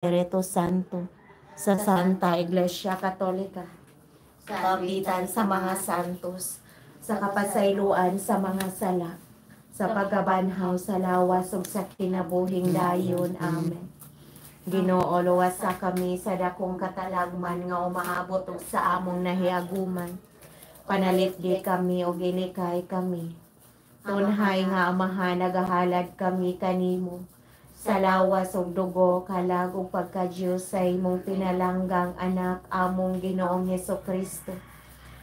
Espiritu Santo, sa Santa Iglesia Katolika, kapitan sa mga santos, sa kapasayloan sa mga sala, sa pagkabanhaw sa lawas ug sa kinabuhing dayon. Amen. Ginoo, luwasa kami sa dakong katalagman nga umaabot ug sa among nahiaguman. Panalitdi kami o ginikay kami. Tunhay nga Amahan, nagahalad kami kanimo. Sa lawas ug dugo kalag ug pagka-Dios sa imong pinalanggang anak among Ginoong Hesukristo,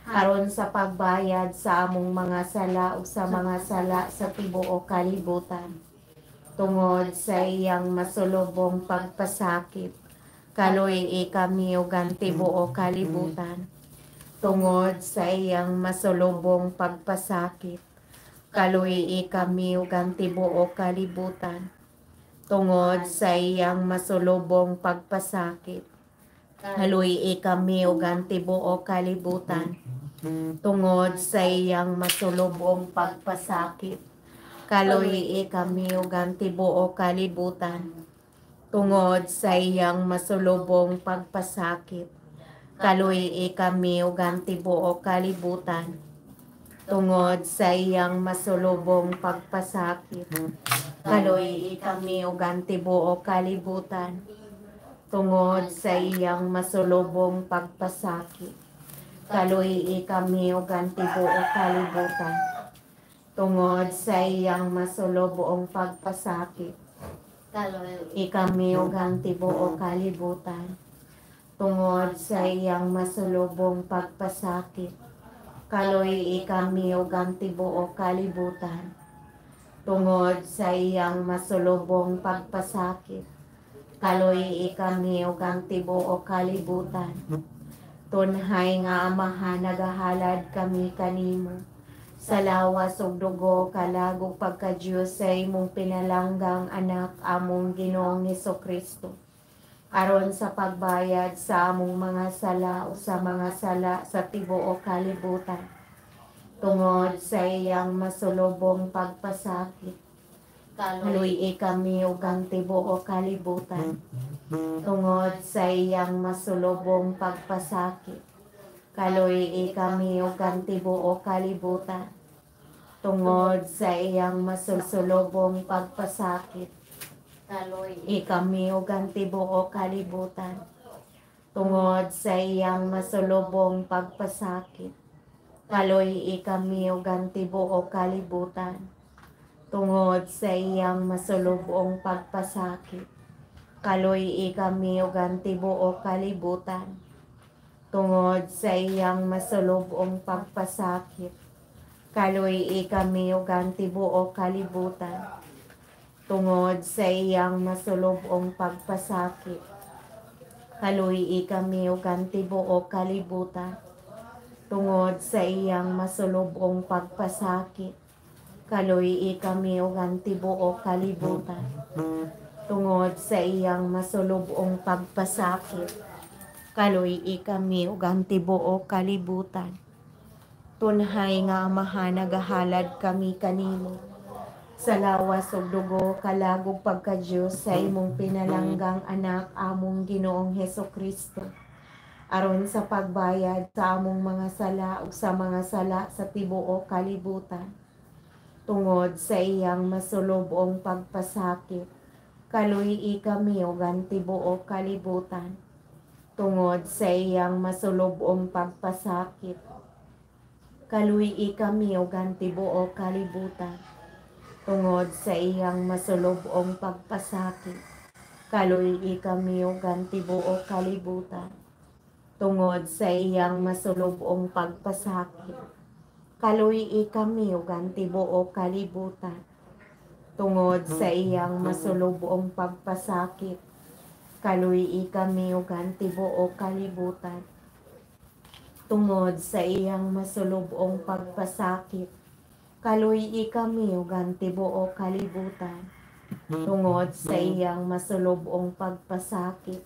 aron sa pagbayad sa among mga sala ug sa mga sala sa tibuok kalibutan. Tungod sa iyang masulubong pagpasakit, kaluy kami ug ang tibuok kalibutan. Tungod sa iyang masulubong pagpasakit, kaluy kami ug ang tibuok kalibutan. Tungod sa iyang masulubong pagpasakit, kaluy kami ug ang tibuok kalibutan. Tungod sa iyang masulubong pagpasakit, kaluy kami ug ang tibuok kalibutan. Tungod sa iyang masulubong pagpasakit, kaluy kami ug ang tibuok kalibutan. Tungod sa iyang masulubong pagpasakit, kaluy kami ug ang tibuok kalibutan. Tungod sa iyang masulubong pagpasakit, kaluy kami ug ang tibuok kalibutan. Tungod sa iyang masulubong pagpasakit, kaluy kami ug ang tibuok kalibutan. Tungod sa iyang masulubong pagpasakit, kaluy kami ug ang tibuok kalibutan. Tungod sa iyang masulubong pagpasakit, kaluy kami ug ang tibuok kalibutan. Tunhay nga Amahan, nagahalad kami kanimo. Sa lawas ug dugo kalag ug pagka-Dios sa imong pinalanggang anak among Ginoong Hesukristo, aron sa pagbayad sa among mga sala ug sa mga sala sa tibuok kalibutan. Tungod sa iyang masulubong pagpasakit, kaluy kami ug ang tibuok kalibutan. Tungod sa iyang masulubong pagpasakit, kaluy kami ug ang tibuok kalibutan. Tungod sa iyang masulubong pagpasakit, kaluy kami ug ang tibuok kalibutan. Tungod sa iyang masulubong pagpasakit, kaluy kami ug ang tibuok kalibutan. Tungod sa iyang masulubong pagpasakit, kaluy kami ug ang tibuok kalibutan. Tungod sa iyang masulubong pagpasakit, kaluy kami ug ang tibuok kalibutan. Tungod sa iyang masulubong pagpasakit, kaluy kami ug ang tibuok kalibutan. Tungod sa iyang masulubong pagpasakit, kaluy kami ug ang tibuok kalibutan. Tungod sa iyang masulubong pagpasakit, kaluy kami ug ang tibuok kalibutan. Tunhay nga Amahan, nagahalad kami kanimo. Sa lawas ug dugo kalag ug pagka-Dios sa imong pinalanggang anak among Ginoong Hesukristo, aron sa pagbayad sa among mga sala ug sa mga sala sa tibuok kalibutan. Tungod sa iyang masulubong pagpasakit, kaluy kami ug ang tibuok kalibutan. Tungod sa iyang masulubong pagpasakit, kaluy kami ug ang tibuok kalibutan. Tungod sa iyang masulubong pagpasakit, kaluy kami ug ang tibuok kalibutan. Tungod sa iyang masulubong pagpasakit, kaluy kami ug ang tibuok kalibutan. Tungod sa iyang masulubong pagpasakit, kaluy kami ug ang tibuok kalibutan. Tungod sa iyang masulubong pagpasakit, kaluy kami ug ang tibuok kalibutan. Tungod sa iyang masulubong pagpasakit,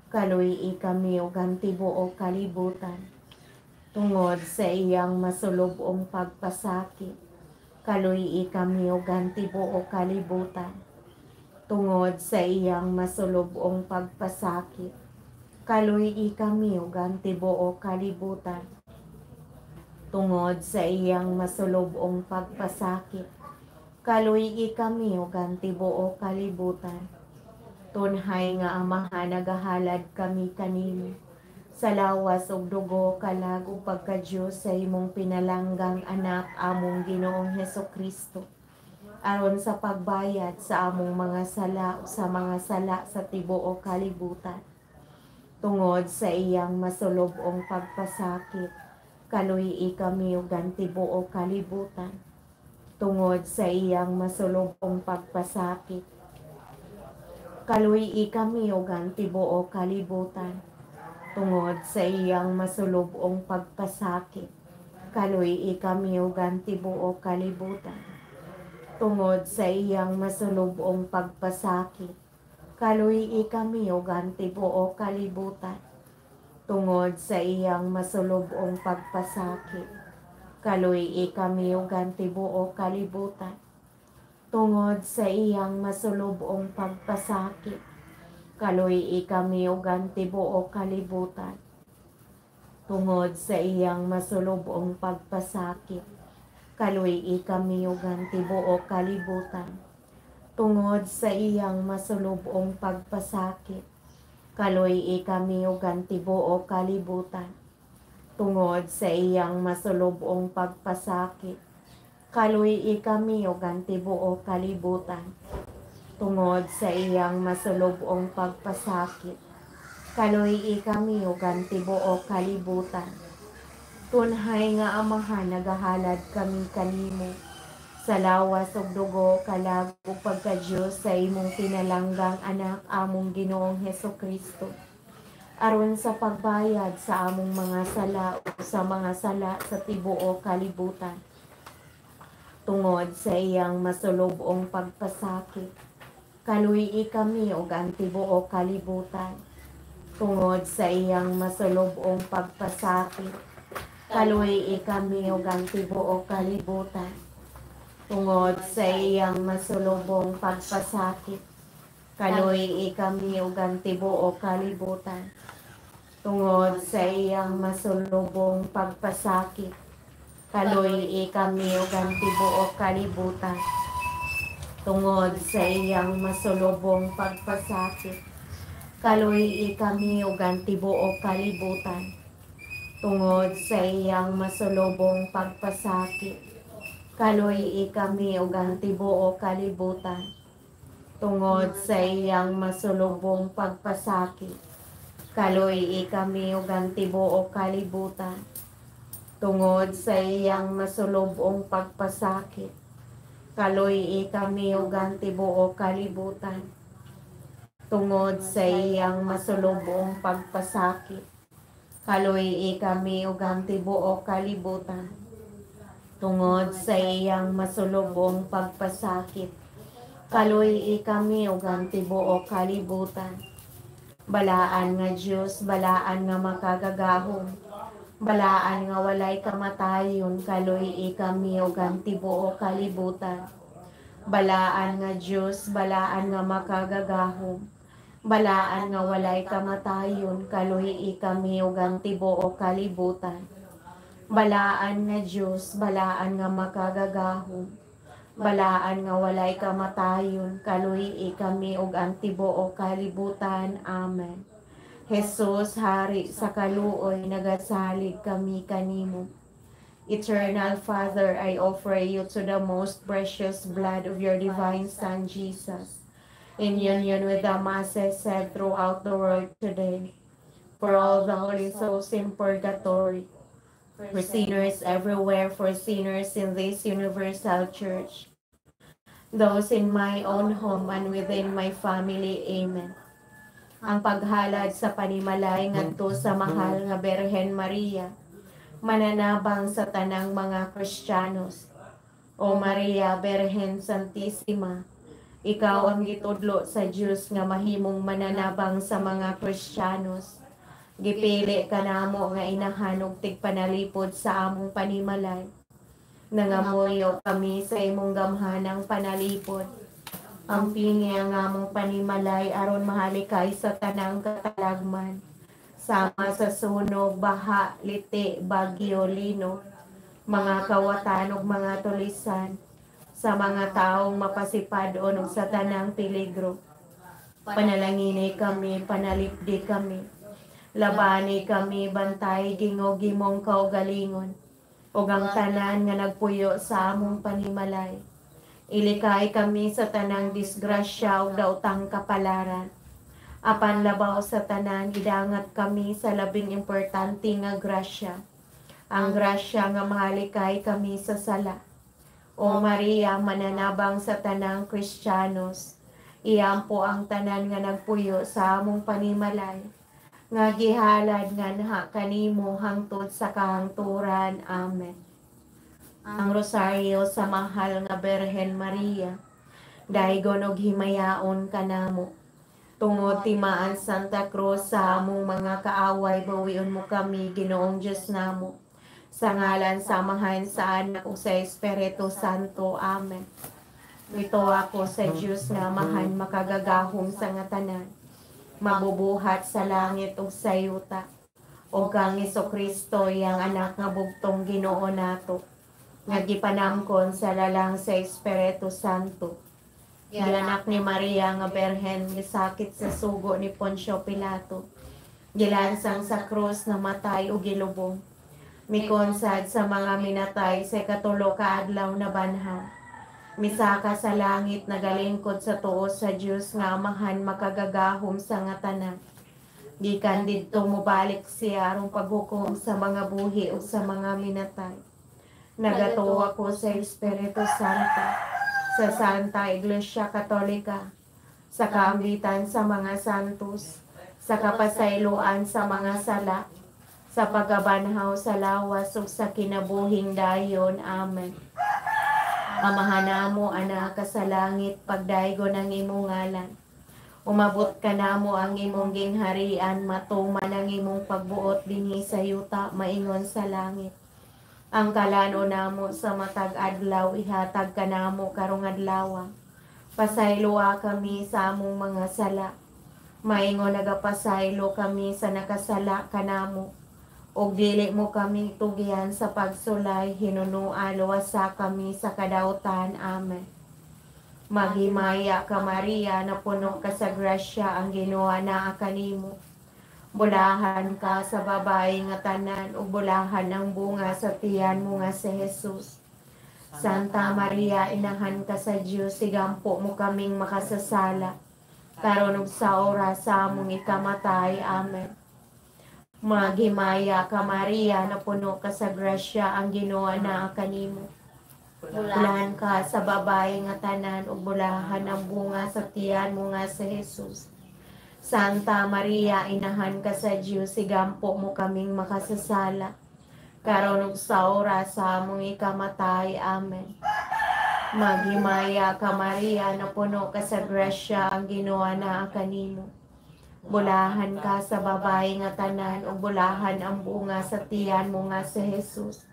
kaluy kami ug ang tibuok kalibutan. Tungod sa iyang masulubong pagpasakit, kaluy kami ug ang tibuok kalibutan. tungod sa iyang masulubong pagpasakit. Kaluy kami ug ang tibuok kalibutan, tungod sa iyang masulubong pagpasakit. Kaluy kami ug ang tibuok kalibutan. Tunhay nga Amahan, nagahalad kami kanimo. Sa lawas ug dugo kalag ug pagka-Dios sa imong pinalanggang anak among Ginoong Hesukristo, aron sa pagbayad sa among mga sala o sa mga sala sa tibuok kalibutan. Tungod sa iyang masulubong pagpasakit, kaluy kami ug ang tibuok kalibutan. Tungod sa iyang masulubong pagpasakit, kaluy kami ug ang tibuok kalibutan. Tungod sa iyang masulubong pagpasakit, kaluy kami ug ang tibuok kalibutan. Tungod sa iyang masulubong pagpasakit, kaluy kami ug ang tibuok kalibutan. Tungod sa iyang masulubong pagpasakit, kaluy kami ug ang tibuok kalibutan. Tungod sa iyang masulubong pagpasakit, kaluy kami ug ang tibuok kalibutan. Tungod sa iyang masulubong pagpasakit, kaluy kami ug ang tibuok kalibutan. Tungod sa iyang masulubong pagpasakit, kaluy kami ug ang tibuok kalibutan. Tungod sa iyang masulubong pagpasakit, kaluy kami ug ang tibuok kalibutan. Tungod sa iyang masulubong pagpasakit, kaluy kami ug ang tibuok kalibutan. Tunhay nga Amahan, nagahalad kami kanimo. Sa lawas ug dugo kalag ug pagka-Dios sa imong pinalanggang anak among Ginoong Hesukristo, aron sa pagbayad sa among mga sala o sa mga sala sa tibuok kalibutan. Tungod sa iyang masulubong pagpasakit, kaluy kami ug ang tibuok kalibutan. Tungod sa iyang masulubong pagpasakit, kaluy kami ug ang tibuok kalibutan. Tungod sa iyang masulubong pagpasakit, kaluy kami ug ang tibuok kalibutan. Tungod sa iyang masulubong pagpasakit, kaluy kami ug ang tibuok kalibutan. Tungod sa iyang masulubong pagpasakit, kaluy kami ug ang tibuok kalibutan. Tungod sa iyang masulubong pagpasakit, kaluy kami ug ang tibuok kalibutan. Tungod sa iyang masulubong pagpasakit, kaluy kami ug ang tibuok kalibutan. Tungod sa iyang masulubong pagpasakit, kaluy kami ug ang tibuok kalibutan. Tungod sa iyang masulubong pagpasakit, kaluy kami ug ang tibuok kalibutan. Tungod sa iyang masulubong pagpasakit, kaluy kami ug ang tibuok kalibutan. Balaan nga Dios, balaan nga makagagahom, balaan nga walay kamatayon, kaluy kami ug ang tibuok kalibutan. Balaan nga Dios, balaan nga makagagahom, balaan nga walay kamatayon, kaluy kami ug ang tibuok kalibutan. Balaan nga Dios, balaan nga makagagahom, balaan nga walay kamatayon, kaluy kami ug ang tibuok kalibutan. Amen. Jesus, Hari sa kaluoy, nagasalig kami kanimo. Eternal Father, I offer you to the most precious blood of your divine Son, Jesus, in union with the masses said throughout the world today, for all the holy souls in purgatory, for sinners everywhere, for sinners in this universal church, those in my own home and within my family. Amen. Ang paghalad sa panimalay ngadto sa mahal nga Birhen Maria, mananabang sa tanang mga Kristiyanos. O Maria, Birhen Santissima, ikaw ang gitudlo sa Dios nga mahimong mananabang sa mga Kristiyanos. Gipili ka namo nga inahanog tigpanalipod sa among panimalay. Nangamuyo kami sa imong gamhanang panalipod. Ang pini ang among panimalay aron mahalikay sa tanang katalagman. Sama sa sunog, baha, liti, bagyo, lino, mga kawatan ug mga tulisan, sa mga taong mapasipad-on ug sa tanang peligro. Panalangini kami, panalipdi kami. Labani kami, bantay, gingog gimong kaugalingon. Ug ang tanan nga nagpuyo sa among panimalay. Ilikay kami sa tanang disgrasya ug daotang kapalaran. Apan labaw sa tanan, idangat kami sa labing importante nga grasya. Ang grasya nga mahalikay kami sa sala. O Maria, mananabang sa tanang Kristiyanos, iyampo ang tanan nga nagpuyo sa among panimalay, nga gihalad nga naha kanimo hangtod sa kahangturan. Amen. Ang rosaryo sa mahal nga Berhen Maria, daygon og himayaon kanamo. Tungod timaan Santa Cruz sa among mga kaaway, bawion mo kami, Ginoong Diyos namo. Sa ngalan samahan sa Anak ug sa Espiritu Santo. Amen. Ito ako sa Diyos nga amahan, makagagahom sa nga tanan, mabubuhat sa langit ug sa yuta. O kang Kristo, yang anak nga bugtong Ginoo nato, nga gipanamkon sa lalang sa Espiritu Santo. Gilanak ni Maria nga Berhen, gisakit sa sugo ni Poncio Pilato, gilansang sa krus, namatay ug gilubong. Mikonsad sa mga minatay sa katulo ka adlaw na banhaw. Misaka sa langit, nagalingkod sa tuo sa Dios nga amahan, makagagahom sa nga tanan. Gikan didto mobalik siya aron paghukom sa mga buhi o sa mga minatay. Nagatuwa ko sa Espiritu Santo, sa Santa Iglesia Katolika, sa kaambitan sa mga santos, sa kapasayloan sa mga sala, sa pagabanhaw sa lawas ug sa kinabuhing dayon. Amen. Amahan namo ana ka sa langit, pagdaygon ang imong ngalan. Umabot ka namo ang imong gingharian, matuman ang imong pagbuot dinhi sa yuta, maingon sa langit. Ang kalano namo sa matag adlaw, ihatag ka namo karong adlaw. Pasayloa kami sa among mga sala, maingon nagapasaylo kami sa nakasala kanamo. Og dili mo kami tugihan sa pagsulay, hinunua luwasa kami sa kadautan. Amen. Maghimaya ka Maria, na puno ka sa grasya, ang Ginoo naa kanimo. Bulahan ka sa babae nga tanan, ug bulahan ang bunga sa tiyan mo nga si Jesus. Santa Maria, inahan ka sa Dios, sigampo mo kaming makasasala, karon ug sa oras sa among ikamatay. Amen. Maghimaya ka Maria, na puno ka sa grasya, ang Ginoo naa kanimo. Bulahan ka sa babae nga tanan, ug bulahan ang bunga sa tiyan mo nga si Jesus. Santa Maria, inahan ka sa Dios, sigampo mo kaming makasasala, karon ug sa oras sa among ikamatay. Amen. Maghimaya ka Maria, na puno ka sa grasya, ang Ginoo naa kanimo. Bulahan ka sa babae nga tanan, ug bulahan ang bunga sa tiyan mo nga si Jesus.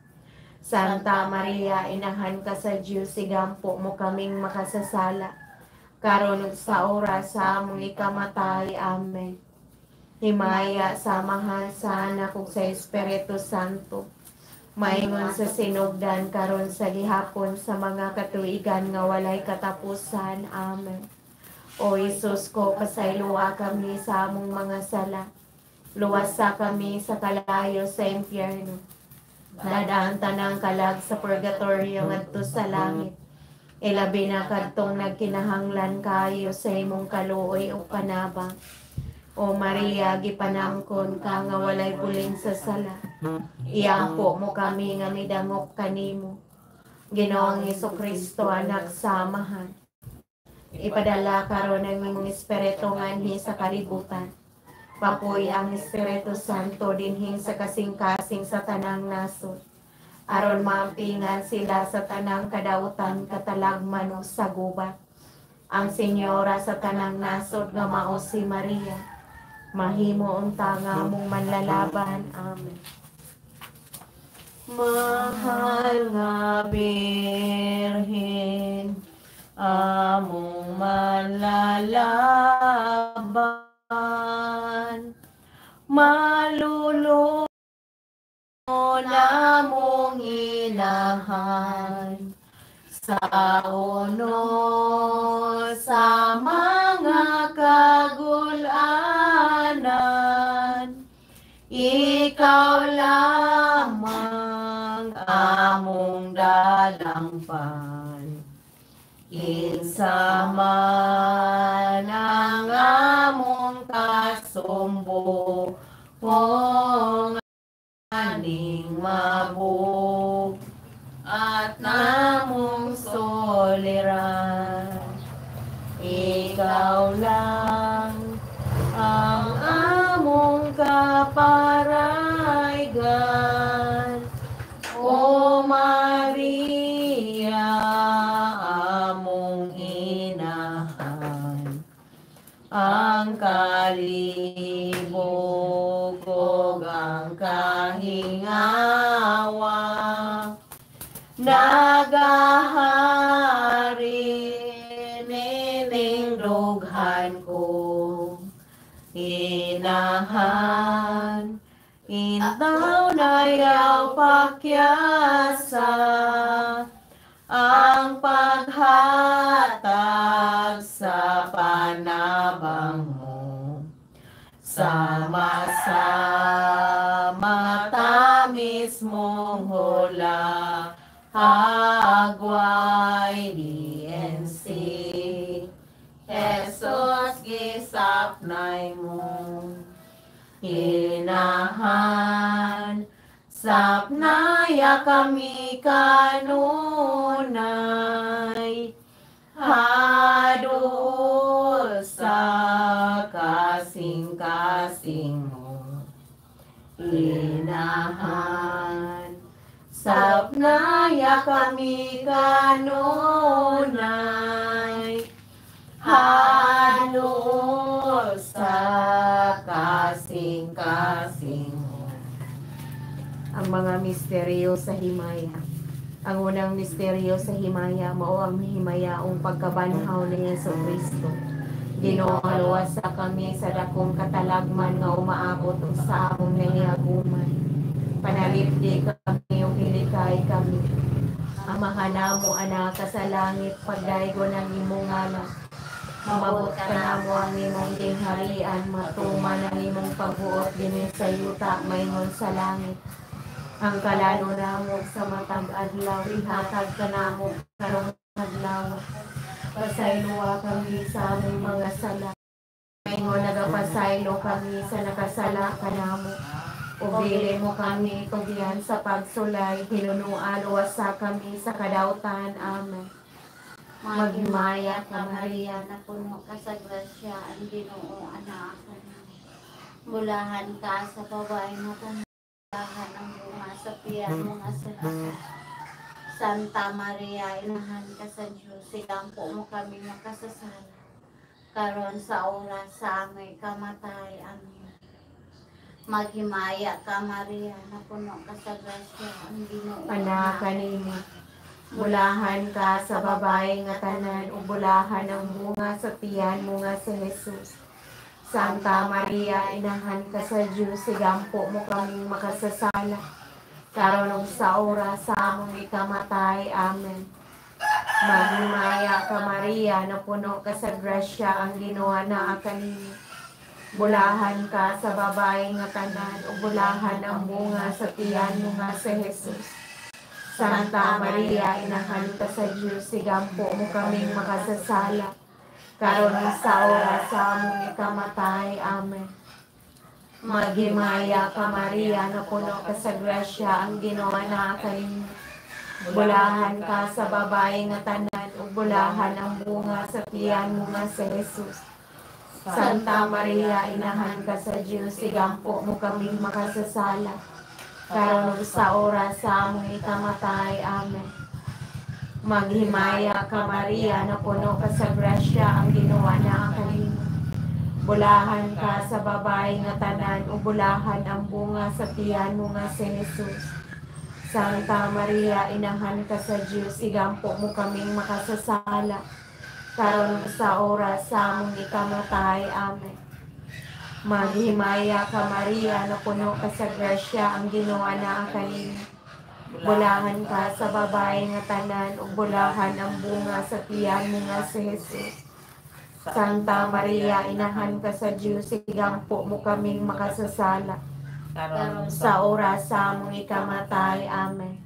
Santa Maria, inahan ka sa Dios, sigampo mo kaming makasasala, karon ug sa oras sa among ikamatay. Amen. Himaya samahan sa Anak ug sa Espiritu Santo, maingon sa sinugdan karon sa gihapon sa mga katuigan nga walay katapusan. Amen. O Hesus ko, pasayloa kami sa among mga sala, luwasa kami sa kalayo sa impyerno, dadaan tanang kalag sa purgatorio ngadto sa langit. Ilabi na kadtong nagkinahanglan kayo sa imong kaluoy o panabang. O Maria, gipanangkon ka nga walay bulin sa sala, iyampo mo kami nga midangop kanimo. Ginoong Kristo, anak sa amahan, ipadala karon ang imong espiritu nganhi sa kalibutan. Papoy ang Espiritu Santo dinhi sa kasing-kasing sa tanang nasod, aron maampingan sila sa tanang kadautan, katalagman ug sa gubat. Ang Senyora sa tanang nasod nga mao si Maria, mahimo unta nga among manlalaban. Amen. Mahal nga Birhen, among manlalaban, maluluno namong inahan, sa uno sa mga kagulanan, ikaw lamang among dalangpan. Kinsa man ang among kasumbo, kung aning mabuk at namong soliran, ikaw lang ang among kaparaygan. O Maria, among inahan, ang kalibog ug ang kahingawa, nagahari nining dughan ko, inahan, intaw na yaw pakyasa, ang paghatag sa panabang mo, sama-sama tamis mong hula, hagway DNC. Jesus, gisapnay mo, inahan, sapnaya kami kanunay, hadul sa kasing-kasing mo, inahan, sapnaya kami kanunay, hadul sa kasing-kasing mo. Ang mga misteryo sa himaya. Ang unang misteryo sa himaya mao ang himayaong pagkabanhaw ni Jesucristo. Ginoo nga luwas sa kami sa dakong katalagman nga umaabot sa among nahiaguman. Panalipdi kami ug hilikay kami. Amahan namo ana ka sa langit, pagdaygo ng imong ngalan. Mamabot ka namo ang imong gingharian, matuman ang imong pagbuot dinhi sa yuta maingon sa langit. Ang kalano namo sa matag adlaw, ihatag ka namo karong adlaw. Pasayloa kami sa among mga sala. Maingon nagapasaylo kami sa nakasala ka namo. Ubili mo kami tugian sa pagsulay, hinunuan uwasa kami sa kadautan. Amen. Maghimaya ka Maria, na puno ka sa grasya, ang Ginoo anak ka namin. Mulahan ka sa babae na tandahan ang bunga sa piyan mo nga sa Santa Maria, inahan ka sa Diyos, sigampo mo kami makasasala, karon sa oras sa aming kamatay. Amen. Maghimaya ka Maria, na puno ka sa grasya, ang Ginoo anak ka nini. Bulahan ka sa babae nga tanan, o bulahan ang bunga sa tiyan mo nga si Jesus. Santa Maria, inahan ka sa Diyos, sigampo mo kaming makasasala, karon ug sa oras sa among ikamatay. Amen. Maghimaya ka Maria, na puno ka sa grasya, ang Ginoo naa kanimo. Bulahan ka sa babae nga tanan, o bulahan ang bunga sa tiyan mo nga si Jesus. Santa Maria, inahan ka sa Diyos, sigampo mo kaming makasasala, karon sa oras sa among ikamatay. Amen. Maghimaya ka Maria, na puno ka sa grasya, ang Ginoo naa kanimo. Bulahan ka sa babae nga tanan, ug bulahan ang bunga sa tiyan mo nga si Jesus. Santa Maria, inahan ka sa Diyos, sigampo mo kaming makasasala, karon sa oras sa among ikamatay. Amen. Maghimaya ka Maria, na puno ka sa grasya, ang Ginoo naa kanimo. Bulahan ka sa babae nga tanan, o bulahan ang bunga sa tiyan mo nga si Jesus. Santa Maria, inahan ka sa Diyos, sigampo mo kaming makasasala, karon sa oras sa among ikamatay. Amen. Maghimaya ka Maria, na puno ka sa grasya, ang Ginoo naa kanimo. Bulahan ka sa babae nga tanan, ug bulahan ang bunga sa tiyan mo nga si Jesus. Santa Maria, inahan ka sa Diyos, sigampo mo kaming makasasala. Sa oras sa among ikamatay. Amen.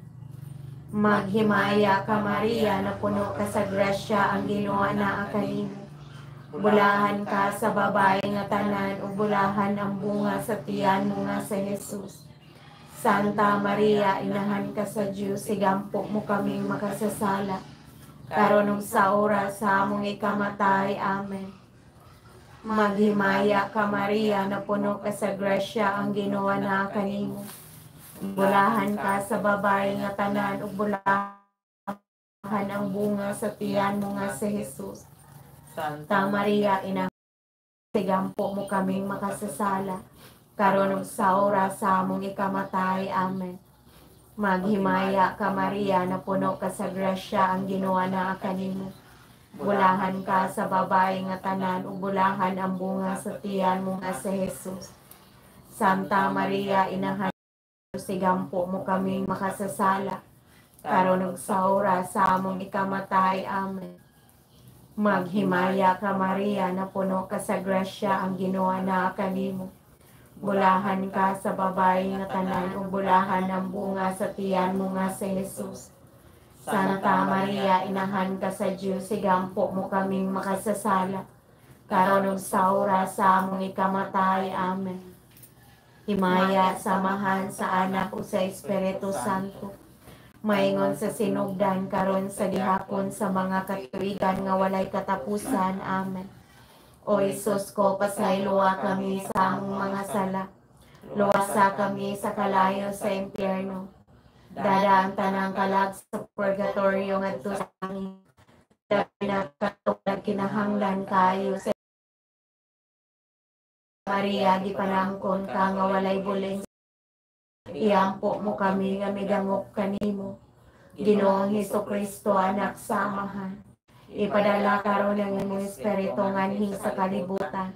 Maghimaya ka Maria, na puno ka sa grasya, ang Ginoo naa kanimo. Bulahan ka sa babae nga tanan, ug bulahan ang bunga sa tiyan mo nga si Jesus. Santa Maria, inahan ka sa Diyos, sigampo mo kaming makasasala. Karon ug sa oras sa among ikamatay. Amen. Maghimaya ka Maria, na puno ka sa grasya, ang Ginoo naa kanimo. Bulahan ka sa babae nga tanan, ug bulahan ang bunga sa tiyan mo nga si Jesus. Santa Maria, ina sigampo mo kaming makasasala, karon ug sa oras sa among ikamatay. Amen. Maghimaya ka Maria, na puno ka sa grasya, ang Ginoo naa kanimo. Bulahan ka sa babae nga tanan, ug bulahan ang bunga sa tiyan mo nga si Jesus. Santa Maria, inahan sigampo mo kaming makasasala, karon ug sa oras sa among ikamatay. Amen. Maghimaya ka Maria, na puno ka sa grasya, ang Ginoo naa kanimo. Bulahan ka sa babae nga tanan, ug bulahan ang bunga sa tiyan mo nga si Jesus. Santa Maria, inahan ka sa Diyos, sigampo mo kaming makasasala, karon ug sa oras sa among ikamatay. Amen. Himaya, samahan sa Anak ug sa Espiritu Santo, maingon sa sinugdan karon sa gihapon sa mga katuigan nga walay katapusan. Amen. O Isus ko, pasayloa kami sa among mga sala, luwasa kami sa kalayo sa impyerno, dadaan tanang kalag sa purgatorio ngadto sa langit, pinakatulad kinahanglan kayo sa Maria, di panangkon ka nga walay buling. Iampo mo kami nga midangop kanimo. Ginoong Hesukristo, anak sa Amahan, ipadala karon ang imong espiritu nganhi sa kalibutan.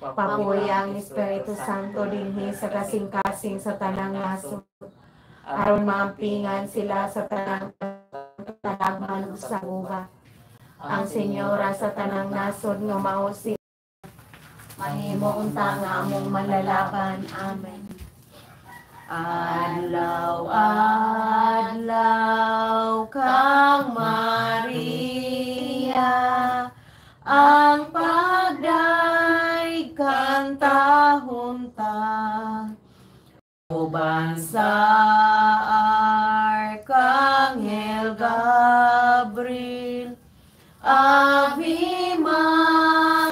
Papuy ang Espiritu Santo dinhi sa kasing-kasing sa tanang nasod, aron maampingan sila sa tanang talagman ug sa gubat. Ang Senyora sa tanang nasod nga mao si mahimo unta nga among manlalaban. Amen. Adlaw, adlaw kang Maria, ang pagdaig kantahon ta, uban sa Arkanghel Gabriel, abi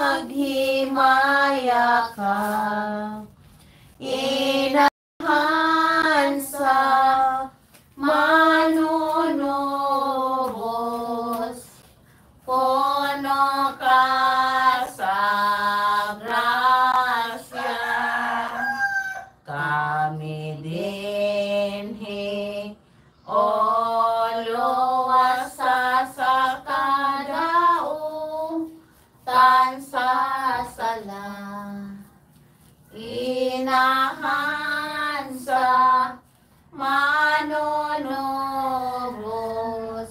maghimaya ka, sa manunubos, puno ka sa grasya, kami dinhi o luwasa sa kadaong tansa sala, inahan sa manunubos,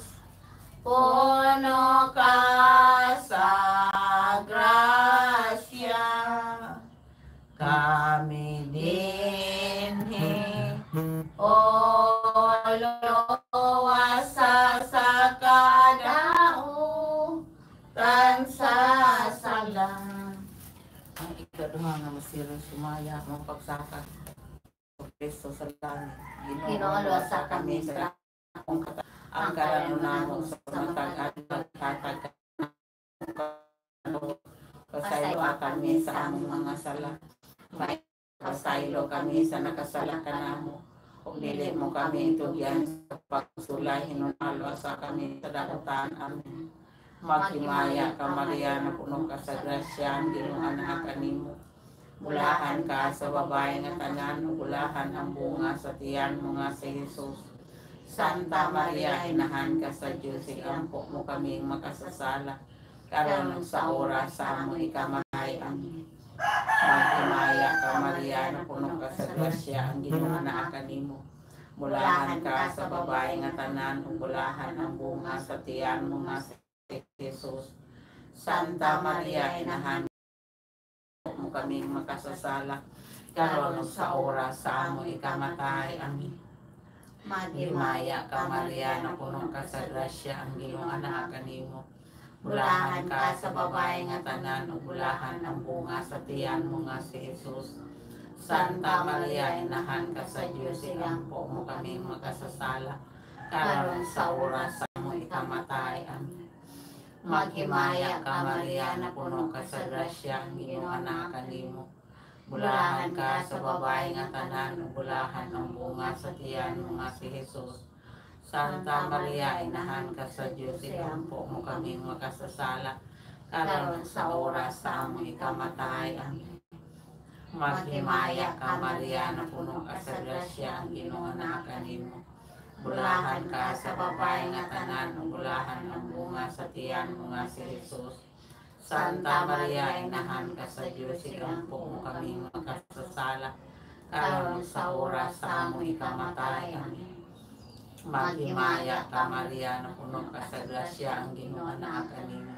puno ka sa grasya, kami dinhi o luwasa sa kadaong tansasala. Ang ikaduha nga masiro sumaya mong pagsaka Kristo sa langit. Ginoo, sa kami sa akong ang karanunahon sa matag at pagtatag pasaylo kami sa among mga sala, pasaylo kami sa nakasala kanamo, ug dili mo kami itugyan sa pagsulay hinunalo sa kami sa dakutan. Amen. Maghimaya ka Maria, na puno ka sa grasya, ang Ginoo naa kanimo. Bulahan ka sa babae nga tanan, bulahan ang bunga sa tiyan mo nga si Jesus. Santa Maria, inahan ka sa Diyos, iampo mo kaming makasasala, karon sa oras sa among ikamatay. Amen. Maghimaya ka Maria, napuno ka sa grasya, ang Ginoo anaa nimo. Bulahan ka sa babae nga tanan, ug bulahan ang bunga sa tiyan mo nga si Jesus. Santa Maria, inahan mo kaming makasasala, karon ug sa oras sa among ikamatay. Amen. Maghimaya ka Maria, napuno ka sa grasya, ang Ginoo anaa nimo. Bulahan ka sa babae nga tanan, ug bulahan ang bunga sa tiyan mo nga si Jesus. Santa Maria, inahan ka sa Dios, igampo mo kami makasasala, karon sa oras sa among ikamatay. Amen. Maghimaya ka Maria, napuno ka sa grasya, ang Ginoo anaa nimo. Bulahan ka sa babae nga tanan, ug bulahan ang bunga sa tiyan mo nga si Jesus. Santa Maria, inahan ka sa Dios, igampo mo kami makasasala, karon sa oras sa among ikamatay. Amen. Maghimaya ka Maria, napuno ka sa grasya, ang Ginoo anaa nimo. Bulahan ka sa babae nga tanan, ug bulahan ang bunga sa tiyan mo nga si Jesus. Santa Maria, inahan ka sa Dios, igampo mo kami makasasala, karon sa oras sa among ikamatay. Amen. Maghimaya ka Maria, napuno ka sa grasya, ang Ginoo anaa nimo.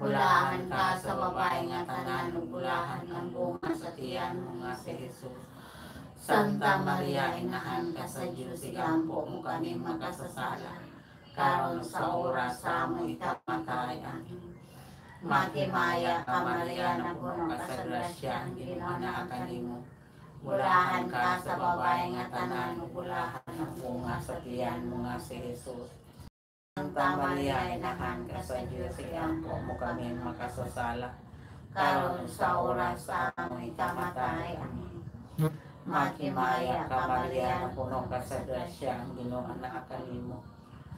Bulahan ka sa babae nga tanan, ug bulahan ang bunga sa tiyan mo nga si Jesus. Santa Maria, inahan ka sa Dios, igampo mo kami makasasala, karon sa oras sa among ikamatay. Amen. Maghimaya ka Maria, napuno ka sa grasya, ang Ginoo anaa nimo. Bulahan ka sa babae nga tanan, ug bulahan ang bunga sa tiyan mo nga si Jesus. Santa Maria, inahan ka sa Dios, igampo mo kami makasasala, karon sa oras sa among ikamatay. Amen. Maghimaya ka Maria, napuno ka sa grasya, ang Ginoo anaa nimo.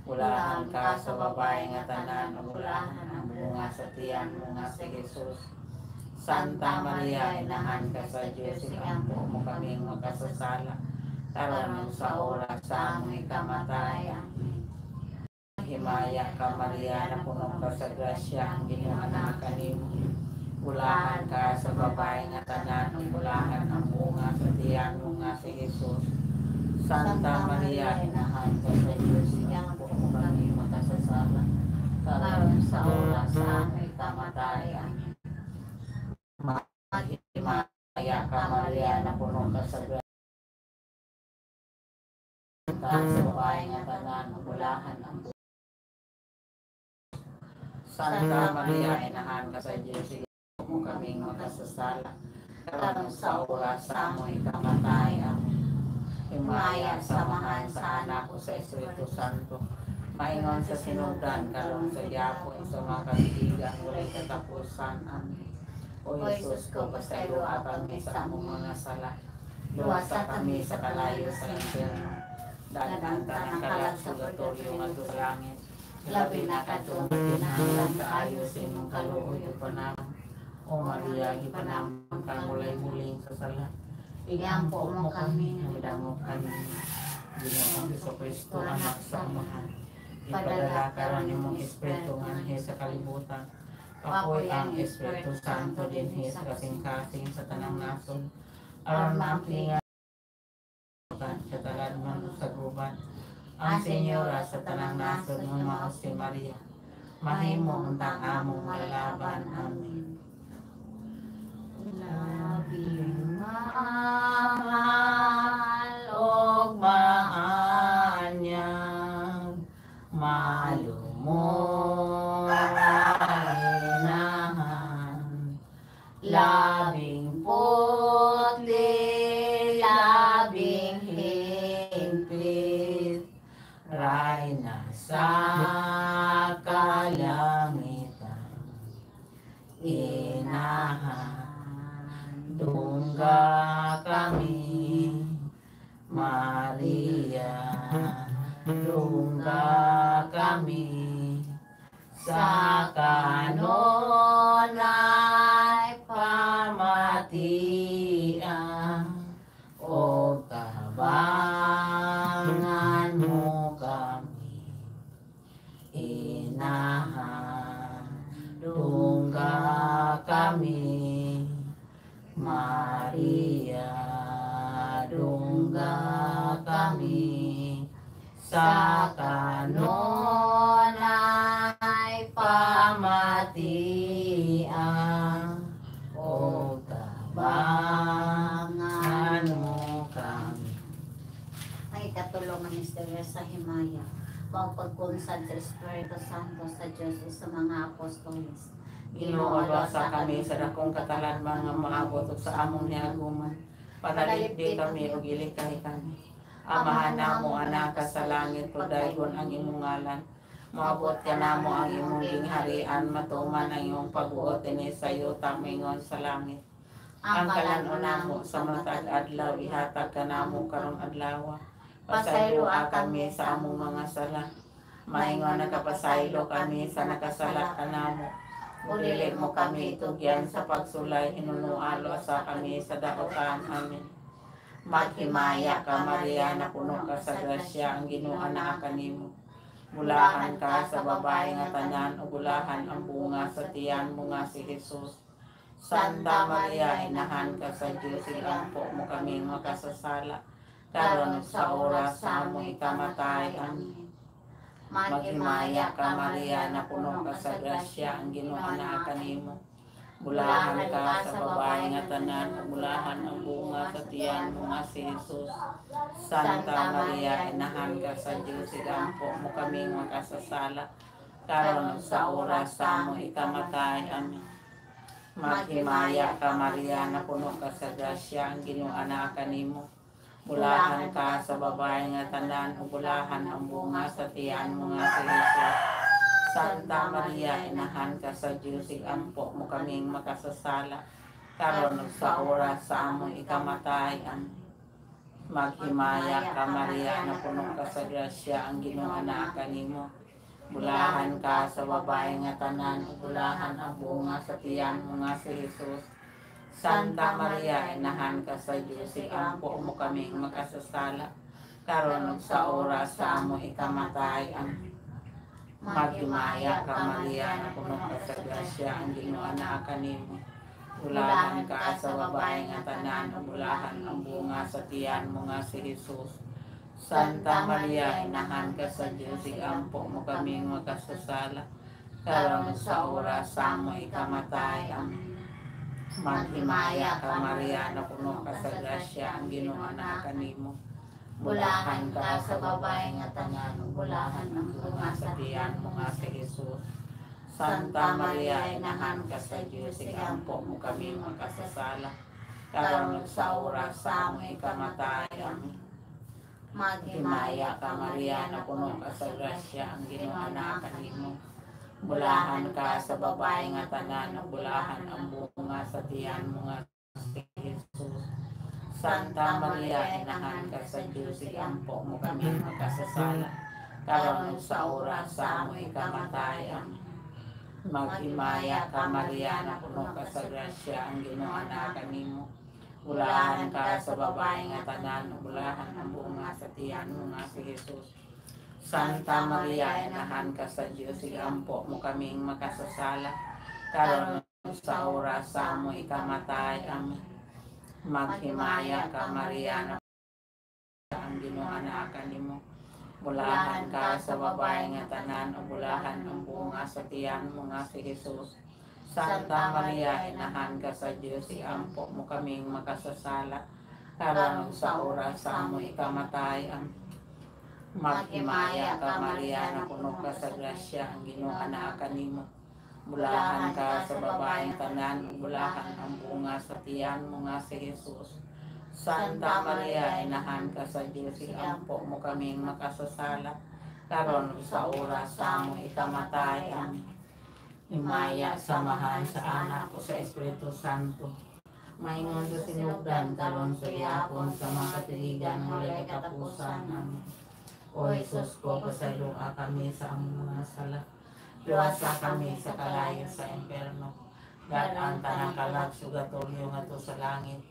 Bulahan ka sa babae nga tanan, ug bulahan ang bunga sa tiyan mo nga si Jesus. Santa Maria, inahan ka sa Dios, igampo mo kami makasasala, karon sa oras sa among ikamatay. Amen. Himaya ka Maria, napuno ka sa grasya, ang Ginoo anaa nimo. Bulahan ka sa babae nga tanan, ug bulahan ang bunga sa tiyan mo nga si Jesus. Santa Maria, inahan ka sa Dios, igampo mo kami makasasala, karon sa oras sa among ikamatay. Amen. Maghimaya ka Maria, napuno ka sa grasya, sa babae nga tanan, ug bulahan ang Santa Maria, inahan ka sa Diyos, igampo mo kaming makasasala, karon sa oras sa among ikamatay. Amen. Himaya samahan sa anak ko sa Espiritu Santo, maingon sa sinugdan, karon sa gyapon sa mga kaibigan, walay katapusan. Amen. O Jesus ko, pasaylo kami sa among mga sala, luwasa kami sa kalayo sa infierno, dagan ka ng kalag sa purgatorio ngadto sa langit, labi na kadtong kinahanglan kaayo sa imong kaluoy ug panahon. O Maria, gipanamon kang walay muling sa sala, igampo mo kami nga midangop kami. Ginoong Jesucristo, anak sa Amahan, ipadala karon imong Espiritu nganhi sa kalibutan, apoy ang Espiritu Santo dinhi sa kasing-kasing sa tanang nasod, aron maamplingan sa taladman sa guban. Ang Senyora sa tanang nasod ng mga si Maria, mahimo untang among malalaban. Amen. Labing mahal og maanyag, malumong inahan, labing putli, labing higpit, Rayna sa kalangitan, inahan, dungga kami, Maria, dungga kami, sa kanonay pamatian, o tabangan mo kami, inahan, sa kanunay pamatian o tabangan mo kami. Ay katulungan ni Misteryo sa Himaya, magpagkunsad sa Espiritu Santo sa Diyos sa mga apostoles. Ginoo sa kami sa dakong katalan mga maabot ug sa among niaguman. Panalipdi kami ug ilikay kami. Amahan namo anak ka sa langit, pagdaygon ang imong ngalan. Maabot ka namo ang imong gingharian, matuman ang imong pagbuot dinhi sa yuta mingon sa langit. Ang kalan-on namo sa matag adlaw ihatag ka namo karong adlaw. Pasaylo kami sa among mga sala. Maingon nakapasaylo kami sa nakasala ka namo. Dili mo kami tugyan sa pagsulay, hinunualo sa kami sa daotan. Amen. Maghimaya ka Maria, na puno ka sa grasya, ang Ginoo anaa kanimo. Bulahan ka sa babae nga tanan, o bulahan ang bunga sa tiyan mo nga si Jesus. Santa Maria, inahan ka sa Diyos, ilampo mo kami makasasala, karon sa oras sa among ikamatay. Amen. Maghimaya ka Maria, na puno ka sa grasya, ang Ginoo anaa kanimo. Bulahan ka sa babae nga tanan, bulahan ang bunga sa tiyan mo nga si Jesus. Santa Maria, inahan ka sa Diyos, ilampo mo kami makasasala, karon sa oras sa among ikamatay. Amen. Maghimaya ka Maria, na puno ka sa grasya, ang Ginoo anaa kanimo. Bulahan ka sa babae nga tanan, o bulahan ang bunga sa tiyan mo nga si Jesus. Santa Maria, inahan ka sa Diyos, ilampo mo kaming makasasala, karon sa oras sa among ikamatay. Amen. Maghimaya ka Maria, na puno ka sa grasya, ang Ginoo anaa kanimo. Bulahan ka sa babae nga tanan, o bulahan ang bunga sa tiyan mo nga si Jesus. Santa Maria, inahan ka sa Diyos, ilampo mo kaming makasasala, karon sa oras sa among ikamatay. Amen. Maghimaya ka Maria, na puno ka sa grasya, ang Ginoo anaa kanimo. Bulahan ka sa babae nga tanan, o bulahan ang bunga sa tiyan mo nga si Jesus. Santa Maria, inahan ka sa Diyos, ilampo mo kaming makasasala, karon sa oras sa among ikamatay. Amen. Maghimaya ka Maria, na puno ka sa grasya, ang Ginoo anaa kanimo. Bulahan ka sa babae nga tanan, bulahan ang bunga sa tiyan mo nga si Jesus. Santa Maria, inahan ka sa Diyos, ilampo mo kami makasasala, karon sa oras sa among ikamatay. Amen. Maghimaya ka Maria, na puno ka sa grasya, ang Ginoo anaa kanimo. Bulahan ka sa babae nga tanan, bulahan ang bunga sa tiyan mo nga si Jesus. Santa Maria, inahan ka sa Diyos, ilampo mo kami makasasala, karon sa oras sa among ikamatay. Amen. Maghimaya ka Maria, na puno ka sa grasya, ang Ginoo anaa kanimo. Bulahan ka sa babae nga tanan, bulahan ang bunga sa tiyan mo nga si Jesus. Santa Maria, inahan ka sa Diyos, ilampo mo kaming makasasala, karon sa oras sa among ikamatay. Amen. Maghimaya ka Maria, na ang Ginoo anaa kanimo. Bulahan ka sa babae nga tanan, o bulahan ang bunga sa tiyan mo nga si Jesus. Santa Maria, inahan ka sa Diyos, ilampo mo kaming makasasala, karon sa oras sa among ikamatay. Amen. Maghimaya ka Maria, na puno ka sa grasya, ang Ginoo anaa kanimo. Bulahan ka sa babaeng tanan, bulahan ang bunga sa tiyan mo nga si Jesus. Santa Maria, inahan ka sa Diyos, ilampo mo kaming makasasala, karon sa oras sa among ikamatay. Amen. Himaya samahan sa anak ko sa Espiritu Santo. Maingon sa sinugdan, karon sa yapon sa mga katiligan ng walay katapusan. Amen. O Jesus ko, pasaylo kami sa among mga sala. Iwasa kami sa kalayo sa impyerno. Dadaan tanang kalag sugatoryo nga to sa langit.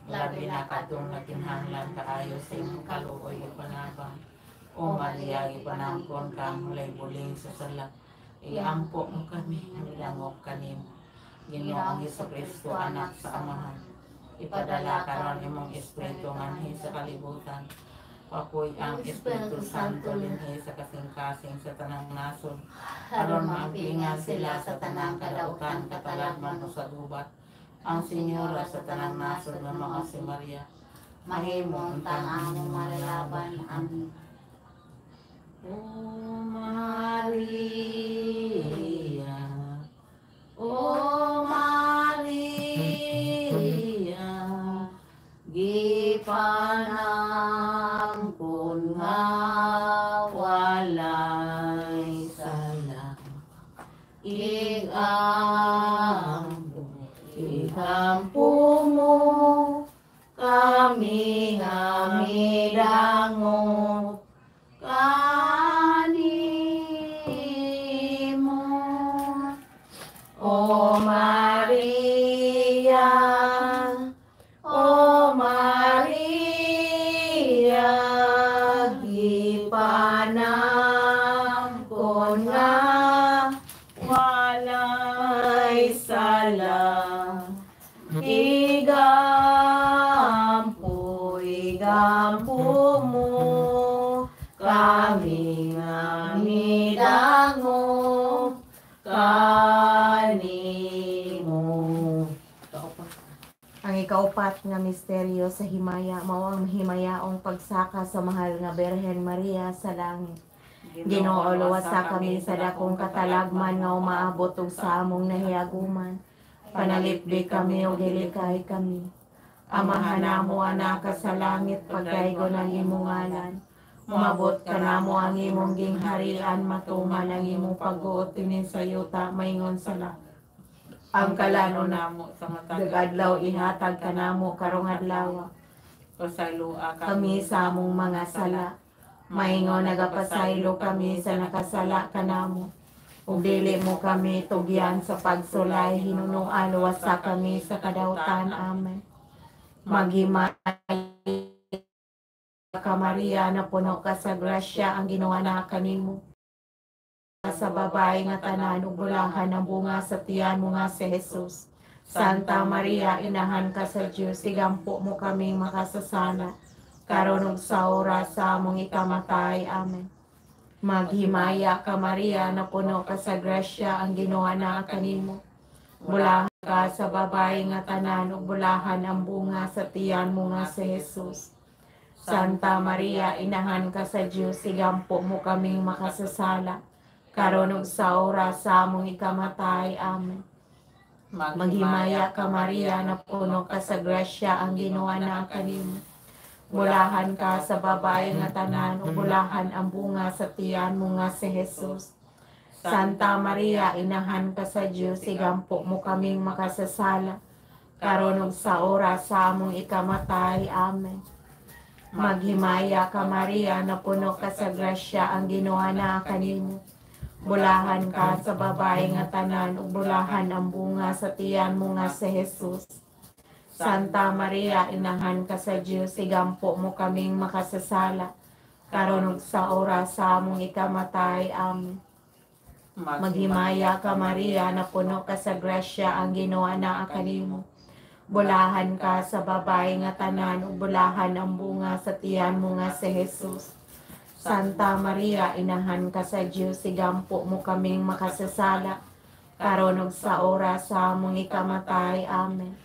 Labi na katong nakinhanglan kaayo sa imong kaluoy ipanabang. O Maria, ipanangkon ka mulay buling sa sala. Iampo mo kami, nilangop kanimo. Ginoong Jesucristo, anak sa Amahan. Ipadala karon imong Espiritu nganhi sa kalibutan. Apoy ang Espiritu Santo linhi sa kasing-kasing sa tanang nasod. Aron maangkingan sila sa tanang kadautan katalagman o sa gubat. Ang Senyora sa tanang nasod nga mga si Maria. Mahimong tang among malalaban. Amen. O Maria, O Maria, gipanangkon nga walay sala. Igampo mo kami nga midangop kanimo. O Maria, O Maria, gipanangkon nga walay sala. Igampo mo kami nga midangop kanimo. Ang ikaupat nga misteryo sa himaya mao ang himayaong pagsaka sa mahal nga Birhen Maria sa langit. Ginoo, luwasa kami sa dakong katalagman nga umaabot og sa among nahiaguman. Panalipdi kami o gilikay kami. Amahan namo anak ka sa langit, pagdaygo ng imong ngalan. Umabot ka namo ang imong gingharian, matuman ang imong pag-uot tinin sa yuta, maingon sala. Ang kalano namo sa matag dagadlaw ihatag ka namo karong adlaw. pasalua Kami sa among mga sala, maingon nagapasaylo kami sa nakasala kanamo. Ug dili mo kami tugyan sa pagsulay, hinunuan luwasa kami sa kadautan. Amen. Maghimay ka Maria, na puno ka sa grasya, ang Ginoo na kanimo. Sa babae nga tanan ug bulahan ang bunga sa tiyan mo nga si Jesus. Santa Maria, inahan ka sa Dios, igampo mo kaming makasasala, karon ug sa oras sa among ikamatay. Amen. Maghimaya ka Maria, na puno ka sa grasya, ang Ginoo na kanimo. Bulahan ka sa babae nga tanan ug bulahan ang bunga sa tiyan mo nga si Jesus. Santa Maria, inahan ka sa Dios, igampo mo kaming makasasala, karon ug sa oras sa among ikamatay. Amen. Maghimaya ka Maria, na puno ka sa grasya, ang Ginoo na kanimo. Bulahan ka sa babae nga tanan ug bulahan ang bunga sa tiyan mo nga si Jesus. Santa Maria, inahan ka sa Dios, igampo mo kaming makasasala, karon ug sa oras sa among ikamatay. Amen. Maghimaya ka Maria, na puno ka sa grasya, ang Ginoo na kanimo. Bulahan ka sa babae nga tanan ug bulahan ang bunga sa tiyan mo nga si Jesus. Santa Maria, inahan ka sa Dios, igampo mo kaming makasasala, karon ug sa oras sa among ikamatay. Amen. Maghimaya ka Maria, na puno ka sa grasya, ang Ginoo na kanimo. Bulahan ka sa babae nga tanan ug bulahan ang bunga sa tiyan mo nga si Jesus. Santa Maria, inahan ka sa Dios, igampo mo kaming makasasala, karon ug sa oras sa among ikamatay. Amen.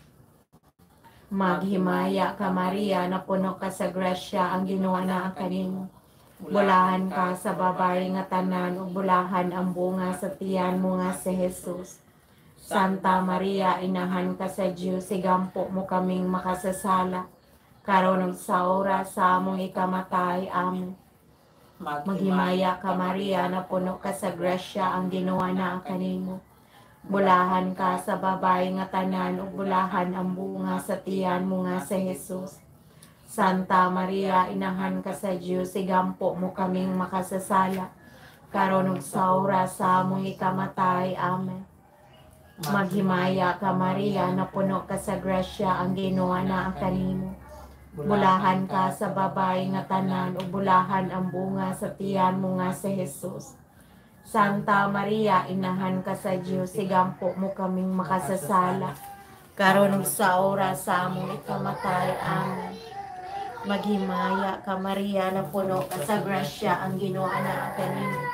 Maghimaya ka Maria, na puno ka sa grasya, ang Ginoo na kanimo. Bulahan ka sa babae nga tanan ug bulahan ang bunga sa tiyan mo nga si Jesus. Santa Maria, inahan ka sa Dios, igampo mo kaming makasasala, karon ug sa oras sa among ikamatay. Amen. Maghimaya ka Maria, na puno ka sa grasya, ang Ginoo na kanimo. Bulahan ka sa babae nga tanan ug bulahan ang bunga sa tiyan mo nga si Jesus. Santa Maria, inahan ka sa Dios, igampo mo kaming makasasala, karon ug sa oras sa among ikamatay. Amen. Maghimaya ka Maria, na puno ka sa grasya, ang Ginoo na kanimo. Bulahan ka sa babae nga tanan ug bulahan ang bunga sa tiyan mo nga si Jesus. Santa Maria, inahan ka sa Dios, igampo mo kaming makasasala, karon ug sa oras sa among ikamatay. Amen. Maghimaya ka Maria na puno ka sa grasya, ang Ginoo na kanimo.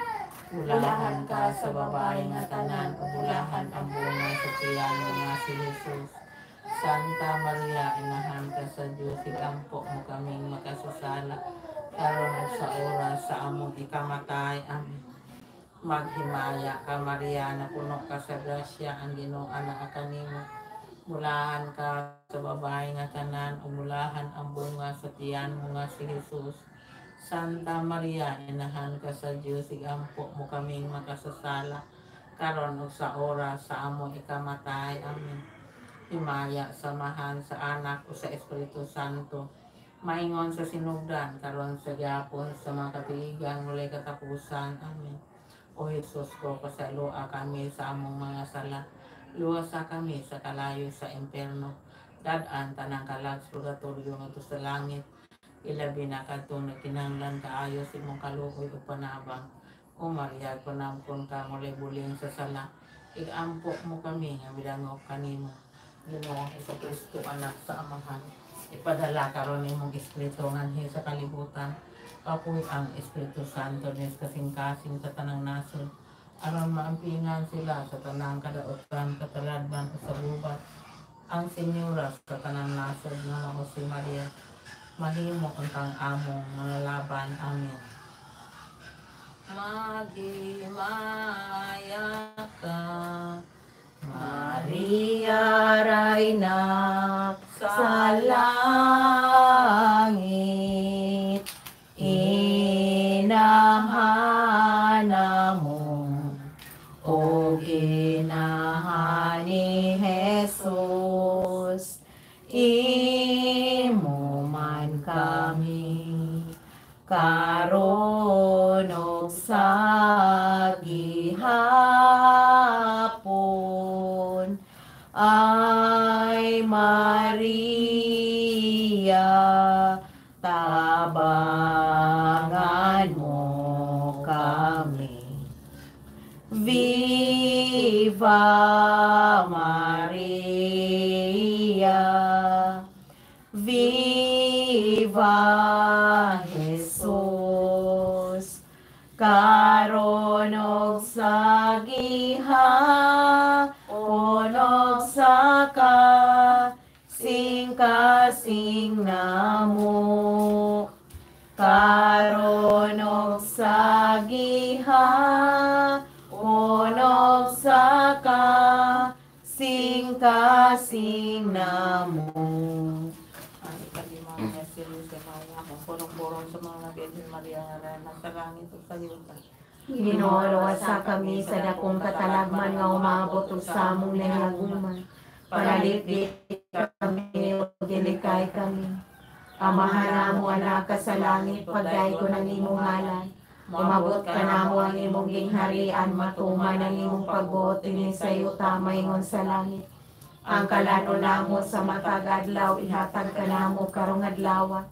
Bulahan ka sa babae nga tanan, bulahan ang bunga sa tiyan mo nga si Jesus. Santa Maria, inahan ka sa Diyos, igampo mo kaming makasasala, karon ug sa oras sa among ikamatay. Amen. Maghimaya ka Maria na puno ka sa grasya, ang Ginoo na kanimo. Bulahan ka sa babae nga tanan, bulahan ang bunga sa tiyan mo nga si Jesus. Santa Maria, inahan ka sa Diyos, igampo mo kaming makasasala, karon ug sa oras sa among ikamatay. Amen. Himaya samahan sa anak o sa Espiritu Santo, maingon sa sinugdan, karon sa gyapon sa mga katuigan, walay katapusan. Amen. O Jesus ko, pasalua kami sa among mga sala, luwasa kami sa kalayo sa impierno, dad-an tanang kalag sa purgatorio ngadto sa langit, ilabi na kadtong nagkinahanglan kaayo sa imong kaluoy ug panabang. O Maria, panamkon ka mulay buling sa sala, igampo mo kami nga midangop kanimo. Ginoong Jesucristo, anak sa Amahan, ipadala karon imong Espiritu nganhi sa kalibutan, kapoy ang Espiritu Santo nes kasing-kasing sa tanang nasod, aron maampingan sila sa tanang kadaotan, kataladban o sa gubat. Ang Senyora sa tanang nasod nga mao si Maria, mahimo untang among manalaban. Amen. Maghimaya ka Maria, Rayna sa langit, inahana mo, o inahan ni Jesus, imo man kami, karon ug sa gihapon. Ay Maria, tabangan mo kami. Viva Maria, viva Jesus, karon ug sa gihapon ug sa kasing-kasing namo, karon ug sa gihapon ug sa kasing-kasing namo. Ang ikalimang misteryo sa Maria, purong-purong sa mga Birhen Maria nga nasa langit o sa yuta. Ginoo, luwasa kami sa dakong katalagman nga umabot ug sa among nahilaguman. Panalit kami o gilikay kami. Amahan namo anak ka sa langit, pagday ko ng imong ngalan. Umabot ka namo ang imong gingharian, matuman ang imong pagbuot dinhi sa yuta maingon sa langit. Ang kalano namo sa matag adlaw, ihatag ka namo karong adlaw.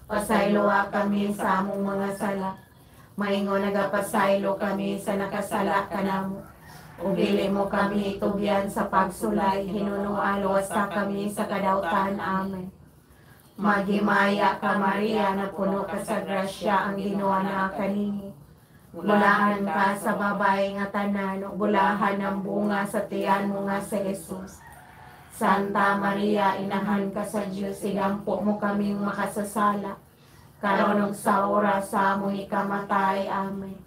Pasayloa kami sa among mga sala, maingon nagapasaylo kami sa nakasala kanamo. Ug dili mo kami itugyan sa pagsulay, hinunuan luwasa kami sa kadautan. Amen. Maghimaya ka Maria na puno ka sa grasya, ang Ginoo na kanimo. Bulahan ka sa babae nga tanan, ug bulahan ang bunga sa tiyan mo nga si Jesus. Santa Maria, inahan ka sa Dios, igampo mo kaming makasasala, karon ug sa oras sa among ikamatay. Amen.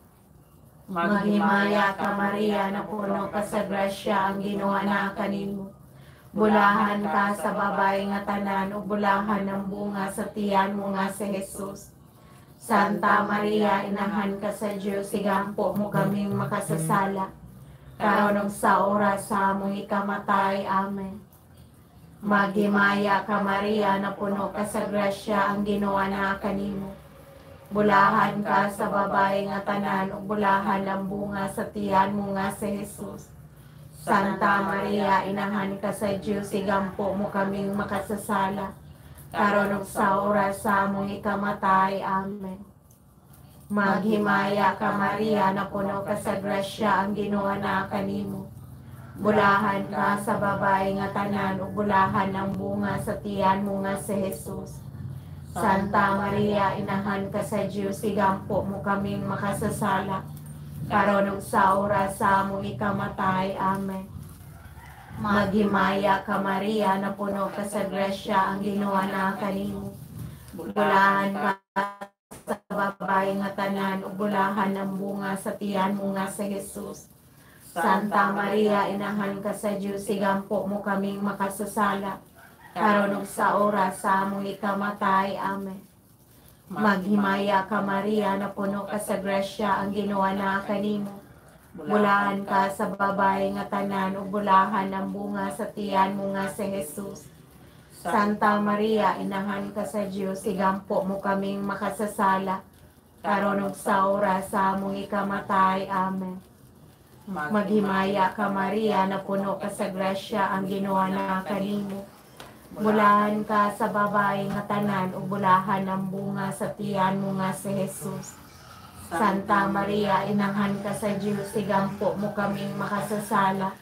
Maghimaya ka Maria na puno ka sa grasya, ang Ginoo na kanimo. Bulahan ka sa babae nga tanan, ug bulahan ang bunga sa tiyan mo nga si Jesus. Santa Maria, inahan ka sa Dios, igampo mo kaming makasasala, karon ug sa oras sa among ikamatay. Amen. Maghimaya ka Maria na puno ka sa grasya, ang Ginoo na kanimo. Bulahan ka sa babae nga tanan, ug bulahan ang bunga sa tiyan mo nga si Jesus. Santa Maria, inahan ka sa Dios, igampo mo kaming makasasala, karon ug sa oras sa among ikamatay. Amen. Maghimaya ka Maria na puno ka sa grasya, ang Ginoo na kanimo. Bulahan ka sa babae nga tanan, ug bulahan ang bunga sa tiyan mo nga si Jesus. Santa Maria, inahan ka sa Diyos, igampo mo kaming makasasala, karon ug sa oras sa among ikamatay. Amen. Maghimaya ka Maria, napuno ka sa grasya, ang Ginoo na kanimo. Bulahan ka sa babae nga tanan, ug bulahan ang bunga sa tiyan mo nga sa Jesus. Santa Maria, inahan ka sa Diyos, igampo mo kaming makasasala, karon ug sa oras sa among ikamatay. Amen. Maghimaya ka Maria, napuno ka sa grasya, ang Ginoo na kanimo. Bulahan ka sa babae nga tanan, ug bulahan ang bunga sa tiyan mo nga sa Jesus. Santa Maria, inahan ka sa Diyos, igampo mo kaming makasasala, karon ug sa oras sa among ikamatay. Amen. Maghimaya ka Maria, napuno ka sa grasya, ang Ginoo na kanimo. Bulahan ka sa babae nga tanan, ug bulahan ang bunga sa tiyan mo nga sa Jesus. Santa Maria, inahan ka sa Diyos, igampo mo kaming makasasala,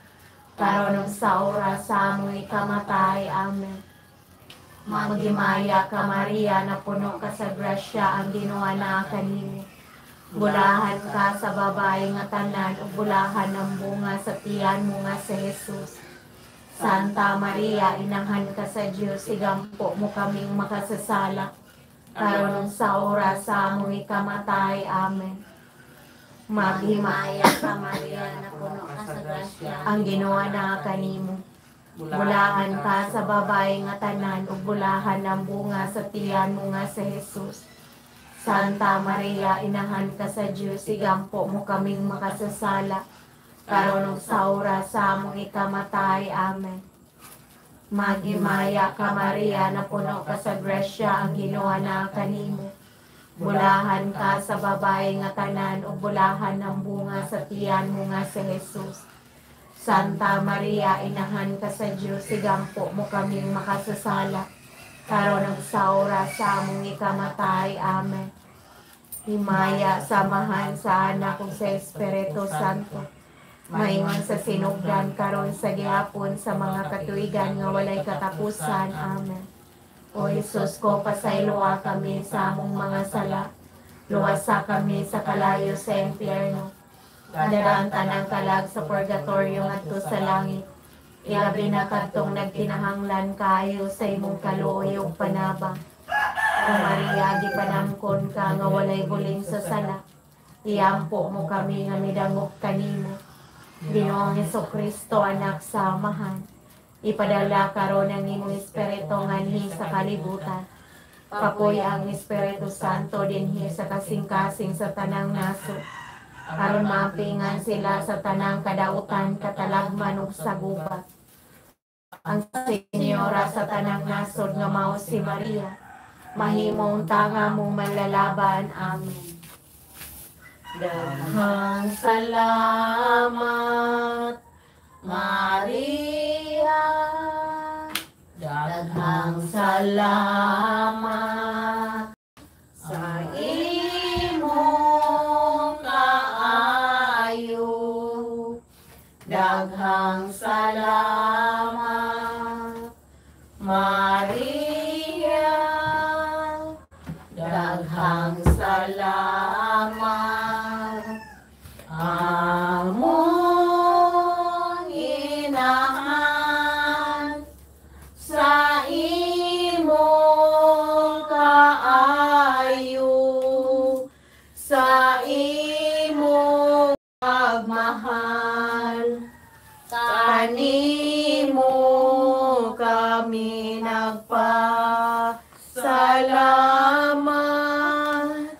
karon ug sa oras sa among ikamatay. Amen. Maghimaya ka Maria, napuno ka sa grasya, ang Ginoo na kanimo. Bulahan ka sa babae nga tanan, ug bulahan ang bunga sa tiyan mo nga sa Jesus. Santa Maria, inahan ka sa Diyos, igampo mo kaming makasasala, karon ug sa oras sa among ikamatay. Amen. Maghimaya ka Maria, napuno ka sa grasya, ang Ginoo na kanimo. Bulahan ka sa babae nga tanan, ug bulahan ang bunga sa tiyan mo nga sa Jesus. Santa Maria, inahan ka sa Diyos, igampo mo kaming makasasala, karon ug sa oras sa among ikamatay. Amen. Maghimaya ka Maria, napuno ka sa grasya, ang Ginoo na kanimo. Bulahan ka sa babae nga tanan, ug bulahan ang bunga sa tiyan mo nga sa Jesus. Santa Maria, inahan ka sa Diyos, igampo mo kaming makasasala, karon ug sa oras sa among ikamatay. Amen. Himaya, samahan sa anak ug sa Espiritu Santo, maingon sa sinugdan karon sa gihapon sa mga katuigan nga walay katapusan. Amen. O Jesus ko, pasayloa kami sa among mga sala, luwasa kami sa kalayo sa impyerno, dadaan tanang kalag sa purgatorio ngadto sa langit, ilabi na kadtong nagkinahanglan kaayo sa imong kaluoy ug panabang. O Maria, gipanangkon ka nga walay buling sa sala, iampo mo kami nga midangop kanimo. Ginoong Jesucristo, anak sa amahan, ipadala karon ang imong Espiritu nganhi sa kalibutan. Papoy ang Espiritu Santo dinhi sa kasing-kasing sa tanang nasod, aron maapingan sila sa tanang kadautan, katalagman ug sa gubat. Ang Senyora sa tanang nasod nga mao si Maria, mahimong tanga mong manlalaban. Amen. Daghang salamat Maria, daghang salamat sa imong kaayo, daghang salamat Maria, daghang salamat among inahan sa imong kaayo, sa imong pagmahal, kanimo kami nagpasalamat,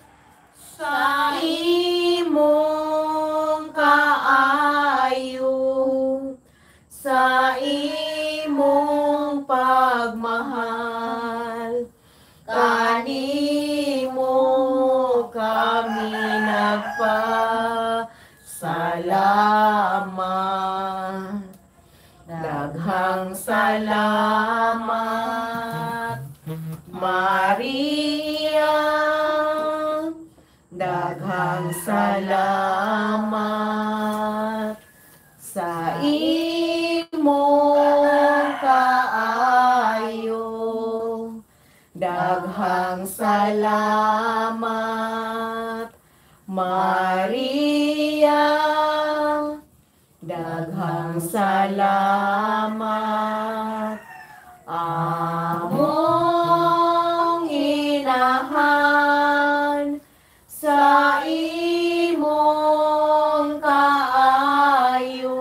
sa imong kaayo, sa imong pagmahal, kanimo kami nagpasalamat. Daghang salamat Maria, daghang salamat sa imong kaayo, daghang salamat, Maria. Daghang salamat, among inahan, sa imong kaayo,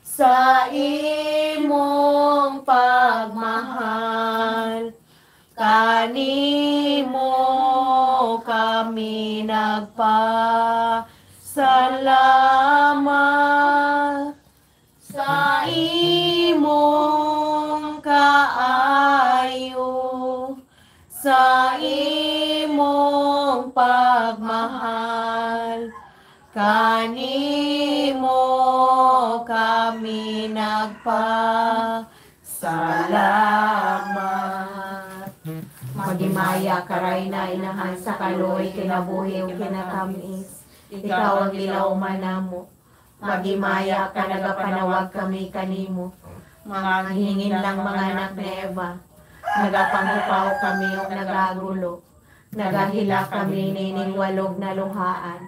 sa imong pagmahal, kanimo kami nagpasalamat, sa imong kaayo, sa imong pagmahal, kanimo kami nagpasalamat. Magimaya karay na inahan sa kaloy, kinabuhi o kinatamis, ikaw ang ilauman namo. Magimaya ka nagapanawag kami kanimo, mga hingin lang mga anak ni Eva. Nagapangupaw kami o nagagulo, nagahila kami nining walog na luhaan.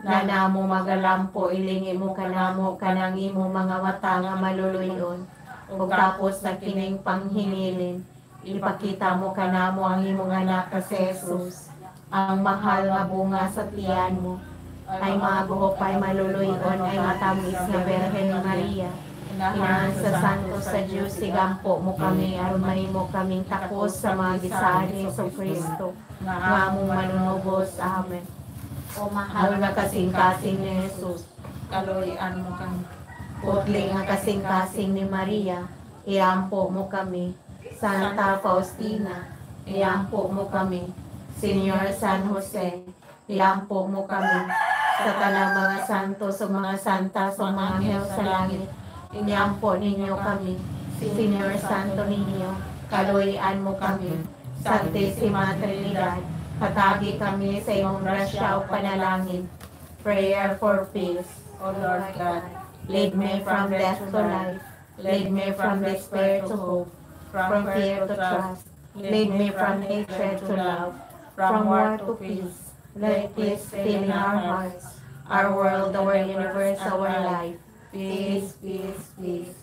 Nanamo magalampo, ilingi mo kanamo kanang imo mga mata nga maluluyon. O tapos na kining panghingilin, ipakita mo kanamo ang imong anak si Jesus, ang mahal nga bunga sa tiyan mo. Ay mga buhok ay maluluyon, ay matamis na Birhen Maria. Inahan sa Santo sa Diyos, sigampo mo kami, aron mahimo kaming takos sa mga gisaad ni Kristo, nga among manunubos. Amen. O mahal Mahal nga kasing-kasing ni Jesus, Kaloyan mo kami. putli nga kasing-kasing ni Maria, iampo mo kami. Santa Faustina, iampo mo kami. Señor San Jose, iampo mo kami. Sa tanang mga santos o mga santa sa mga anghel sa langit, inyampo ninyo kami. Señor Santo Niño, kaluyan mo kami. Santissima Trinidad, katagi kami sa iyong grasya o panalangin. Prayer for peace. O Lord God, Lead me from death to life. Lead me from despair to hope. From fear to trust. Lead me from hatred to love. From war to peace. Let peace fill in our hearts, our world, our universe, our life. Peace, peace, peace.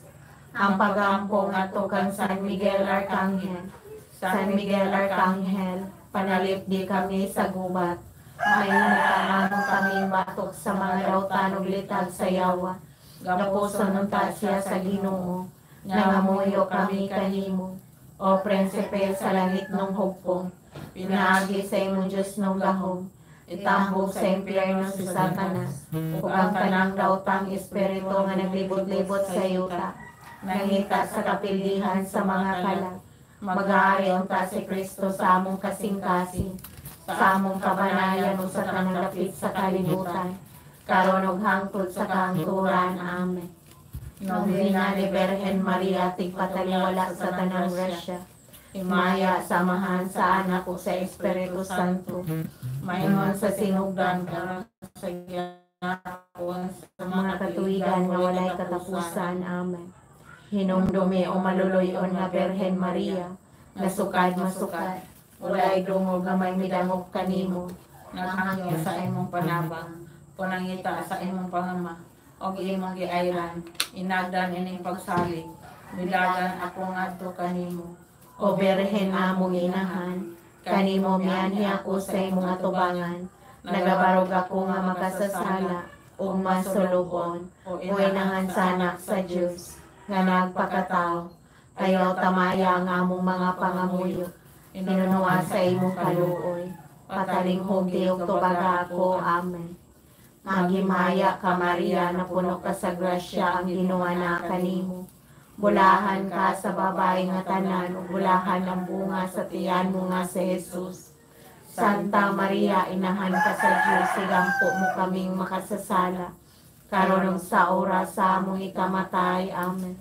Ang pag-ampong ato kang San Miguel Arcangel. San Miguel Arcangel, panalip di kami sa gubat. Mahinutang kami batok sa mga rautan ug litag sa yawa. Gapuso ng tasya sa Ginoo, nangamuyo kami kanimo. O prinsipe sa langit ng hugpong, pinaagi sa imong Diyos ng gahom. Itambog sa impyerno si Satanas, ug ang tanang daotang espiritu nga naglibot-libot sa yuta, nangita sa kapilihan sa mga kalag. Mag-aari unta si Kristo sa among kasing-kasing, sa among kabanayan o sa tanang lapit sa kalibutan, karon ug hangtod sa kahangturan. Amen. Novena ni Birhen Maria, tigpataliwala sa tanang grasya. Himaya, samahan sa anak o sa Espiritu Santo. Mayroon sa sinugdan, karon sa gihapon, sa mga katuigan nga walay katapusan. Amen. Hinumdumi o maluluyon nga Birhen Maria, nasukad masukad, walay dungog nga may midangog kanimo. naghangyo sa imong panabang, punangita sa imong pangama, o imong giayran, inagdan ining pagsalig, milagan ako ngadto kanimo. O Birhen among inahan, kanimo mianhi ako sa imong atubangan, nagabarog ako nga makasasala, ug masulubon, o inahan sa anak sa Diyos, nga nagpakatao, ayaw tamaya ang among mga pangamuyo, inunuwa sa imong kaluoy, patalinghog tiog tubaga ako. Amen. Maghimaya ka Maria, na puno ka sa grasya, ang Ginoo na kanimo. Bulahan ka sa babae nga tanan, ug bulahan ang bunga sa tiyan mo nga si Jesus. Santa Maria, inahan ka sa Diyos, sigampo mo kaming makasasala, karon ug sa oras sa among ikamatay. Amen.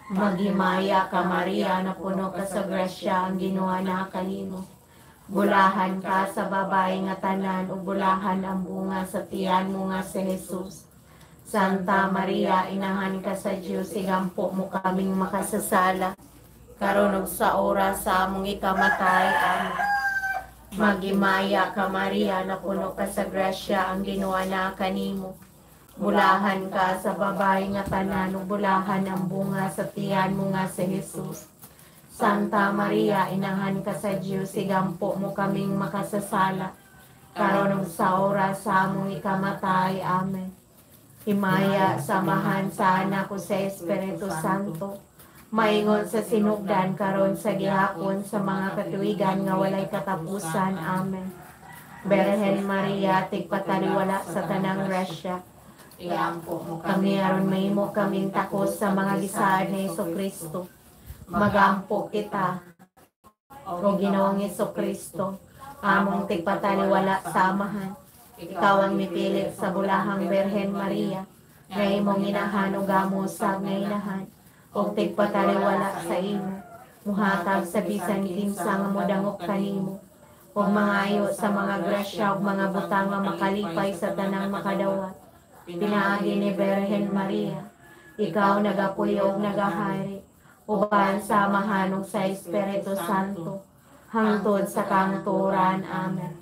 Maghimaya ka Maria, na puno ka sa grasya, ang Ginoo na kanimo. Bulahan ka sa babae nga tanan, ug bulahan ang bunga sa tiyan mo nga si Jesus. Santa Maria, inahan ka sa Diyos, sigampo mo kaming makasasala, karon ug sa oras sa among ikamatay. Amen. Maghimaya ka Maria, napuno ka sa grasya, ang Ginoo na kanimo. Bulahan ka sa babae nga tanan, ug bulahan ang bunga sa tiyan mo nga si Jesus. Santa Maria, inahan ka sa Diyos, sigampo mo kaming makasasala, karon ug sa oras sa among ikamatay. Amen. Himaya, samahan sa anak ko sa Espiritu Santo, maingon sa sinugdan karon sa gihapon sa mga katuigan nga walay katapusan. Amen. Berhen Maria, tigpataliwala sa tanang grasya, Iampo mo kami aron mahimo kaming takos sa mga gisaad ni Jesucristo. Magampo kita, o Ginoong Jesucristo, among tigpataliwala sa amahan. Ikaw ang mipili sa bulahang Berhen Maria, nga imong inahan ug gamusag nga inahan, ug tigpataliwala sa imo. Muhatag sa bisan kinsa nga modangop kanimo, ug mangayo sa mga grasya ug mga butang nga makalipay sa tanang makadawat. Pinaagi ni Berhen Maria, ikaw nagapuyo ug nagahari, uban sa amahan ug sa Espiritu Santo, hangtod sa kangturan. Amen.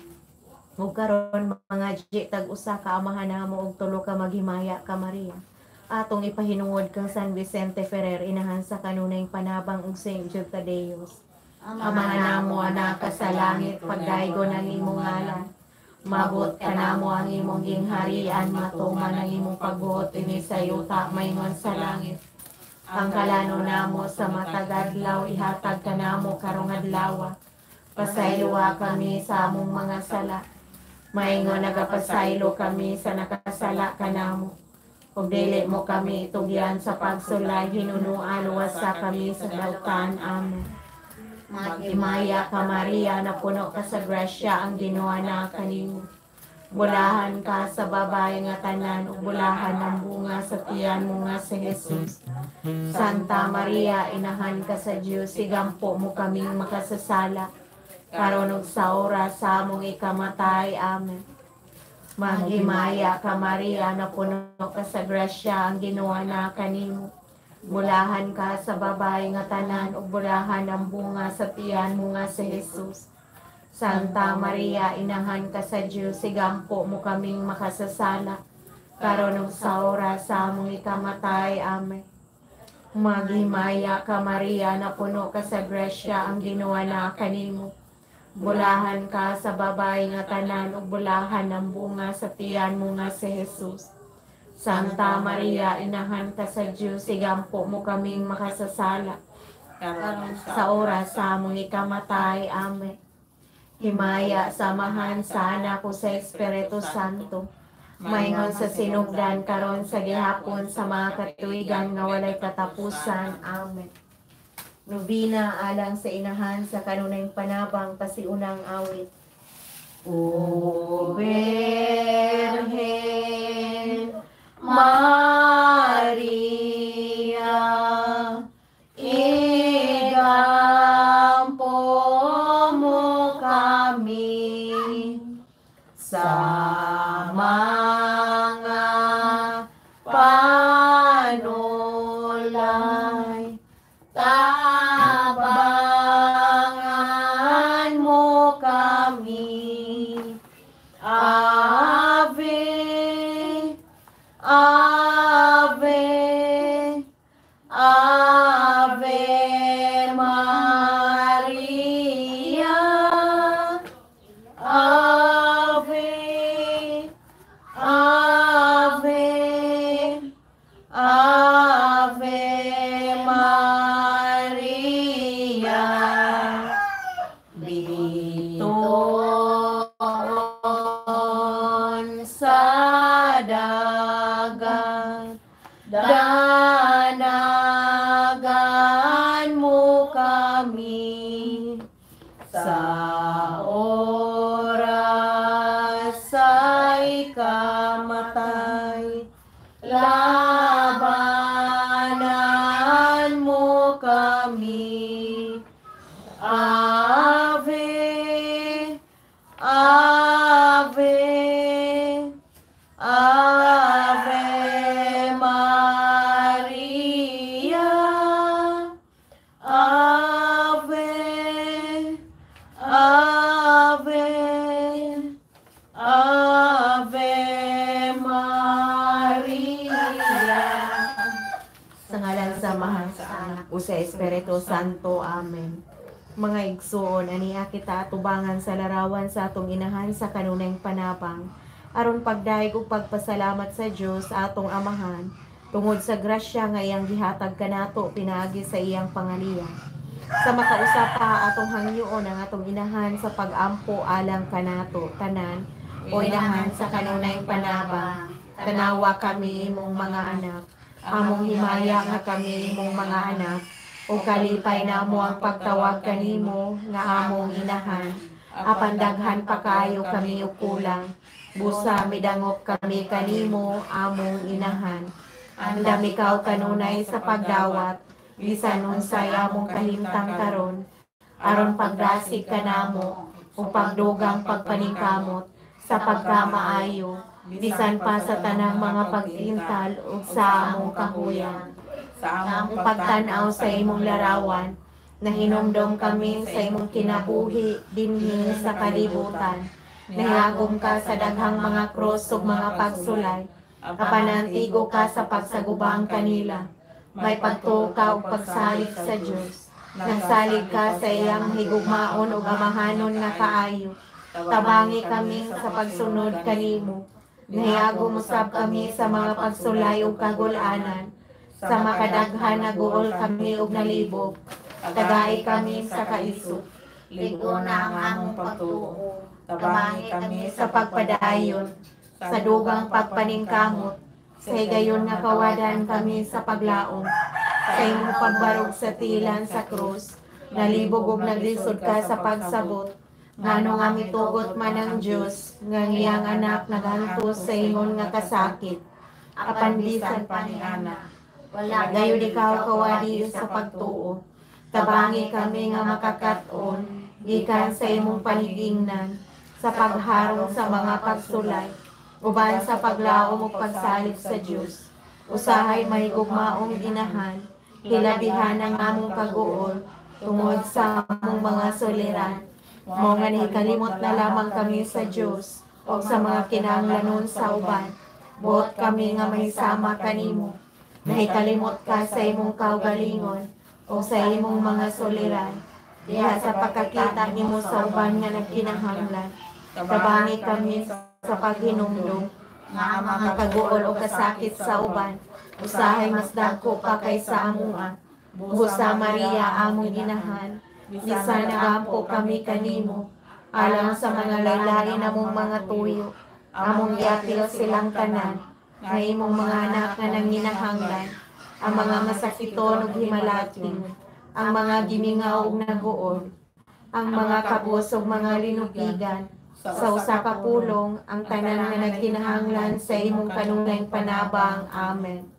Ug karon mga tag usa ka amahan namo ug tulo ka maghimaya ka Maria. Atong ipahinungod kang San Vicente Ferrer, inahan sa kanunay panabang ug Saint Jude Tadeus. Amahan namo anak ka sa langit, pagdaygon ang imong ngalan. Mabot ka namo ang imong gingharian, matuman ang imong pagbuot ini sa yuta maingon sa langit. Ang kalano namo sa matag adlaw, ihatag ka namo karong adlaw. Pasayloa kami sa among mga sala, maingon nagapasaylo kami sa nakasala kanamo. Ug dili mo kami itugyan sa pagsulay, hinunuan luwasa kami sa dautan. Amen. Maghimaya ka Maria, napuno ka sa grasya, ang Ginoo na kanimo. Bulahan ka sa babae nga tanan, ug bulahan ang bunga sa tiyan mo nga si Jesus. Santa Maria, inahan ka sa Dios, sigampo mo kaming makasasala, karon ug sa oras sa among ikamatay. Amen. Maghimaya ka Maria, napuno ka sa grasya, ang Ginoo na kanimo. Bulahan ka sa babae nga tanan, ug bulahan ang bunga sa tiyan mo nga si Jesus. Santa Maria, inahan ka sa Dios, sigampo mo kaming makasasala, karon ug sa oras sa among ikamatay. Amen. Maghimaya ka Maria, napuno ka sa grasya, ang Ginoo na kanimo. Bulahan ka sa babae nga tanan, ug bulahan ang bunga sa tiyan mo nga si Jesus. Santa Maria, inahan ka sa Diyos, sigampo mo kaming makasasala, karon sa oras sa among ikamatay. Amen. Himaya, samahan sa anak ko sa Espiritu Santo, maingon sa sinugdan karon sa gihapon sa mga katuigan nga walay katapusan. Amen. Nobina alang sa inahan sa kanunayng panabang, pasiunang awit. O Birhen Maria, igampo mo kami sa mga panulay, tabangan mo kami. Ave, Ave, Ave Maria, Ave, Ave, Ave Maria. Biton sa dagat, danagan mo kami sa oras sa ikamatay. Labanan mo kami. Ave, Ave, Ave Maria, Ave, Ave, ug sa Espiritu Santo. Amen. Mga igsoon, aniya kita atubangan sa larawan sa atong inahan sa kanunayng panabang, aron pagdaig ug pagpasalamat sa Dios atong Amahan, tungod sa grasya nga iyang gihatag kanato pinaagi sa iyang pangalian. Sa makausapa atong hangyoon ang atong inahan sa pag-ampo alang kanato tanan o inahan sa kanunayng panabang. Tanawa kami imong mga anak, among himaya nga kami imong mga anak, o kalipay namo ang pagtawag kanimo nga among inahan. Apan daghan pa kaayo kami ug kulang, busa midangop kami kanimo among inahan. Andam ikaw kanunay sa pagdawat, bisan unsay among kahimtang karon, aron pagdasig kanamo ug pagdugang pagpaningkamot sa pagkamaayo, bisan pa sa tanang mga pag-intal ug sa among kahuyan. Sa among pagtanaw sa imong larawan, nahinumdom kami sa imong kinabuhi dinhi sa kalibutan. Nahilagom ka sa daghang mga krus ug mga pagsulay, apanantigo ka sa pagsagubang kanila. May pagtuka ug pagsalig sa Dios. Nagsalig ka sa iyang higugmaon ug amahanon nga kaayo. Tabangi kami sa pagsunod kanimo. Nahiyagom usab kami sa mga pagsulay ug kagul-anan. Sa makadaghan naguol kami ug nalibog, tagay kami sa kaisog. Ligo na ang among pagtuo, tabangi kami Sa pagpadayon, sa dugang pagpaningkamot, sa higayon nga kawadan kami sa paglaom. Sa imong pagbarog sa tilan sa krus, nalibog ug naglisod ka sa pagsabot. Ngano nga mitugot man ang Dios, nga iyang anak nagantos sa ingon nga kasakit. Apan bisan pa ni ana, wala gayon ikaw kawali sa pagtuo. Tabangi kami nga makakat-on, gikan sa imong paligingnan, sa pagharong sa mga pagsulay, uban sa paglaom ug pagsalig sa Dios. Usahay mahigugmaong inahan, hilabihan ang among kaguol, tungod sa among mga soliran. Mao nga nahikalimot na lamang kami sa Dios, o sa mga kinahanglanon sa uban. Buot kami nga mahisama kanimo. Nahikalimot ka sa imong kaugalingon o sa imong mga soliran, diha sa pagkakita nimo sa uban nga nagkinahanglan. Tabangi kami sa paghinumdum nga ang mga kaguol o kasakit sa uban, usahay mas dagko pa kaysa amuha. Busa Maria among inahan, bisan nagampo kami kanimo, alang sa mga laylain namong mga tuyo, among giapil silang tanan, nga imong mga anak nga nanginahanglan, ang mga masakiton ug himalating, ang mga gimingaw ug naguol, ang mga kabus ug mga linugigan, sa usa ka pulong, ang tanan nga nagkinahanglan sa imong kanunayng panabang. Amen.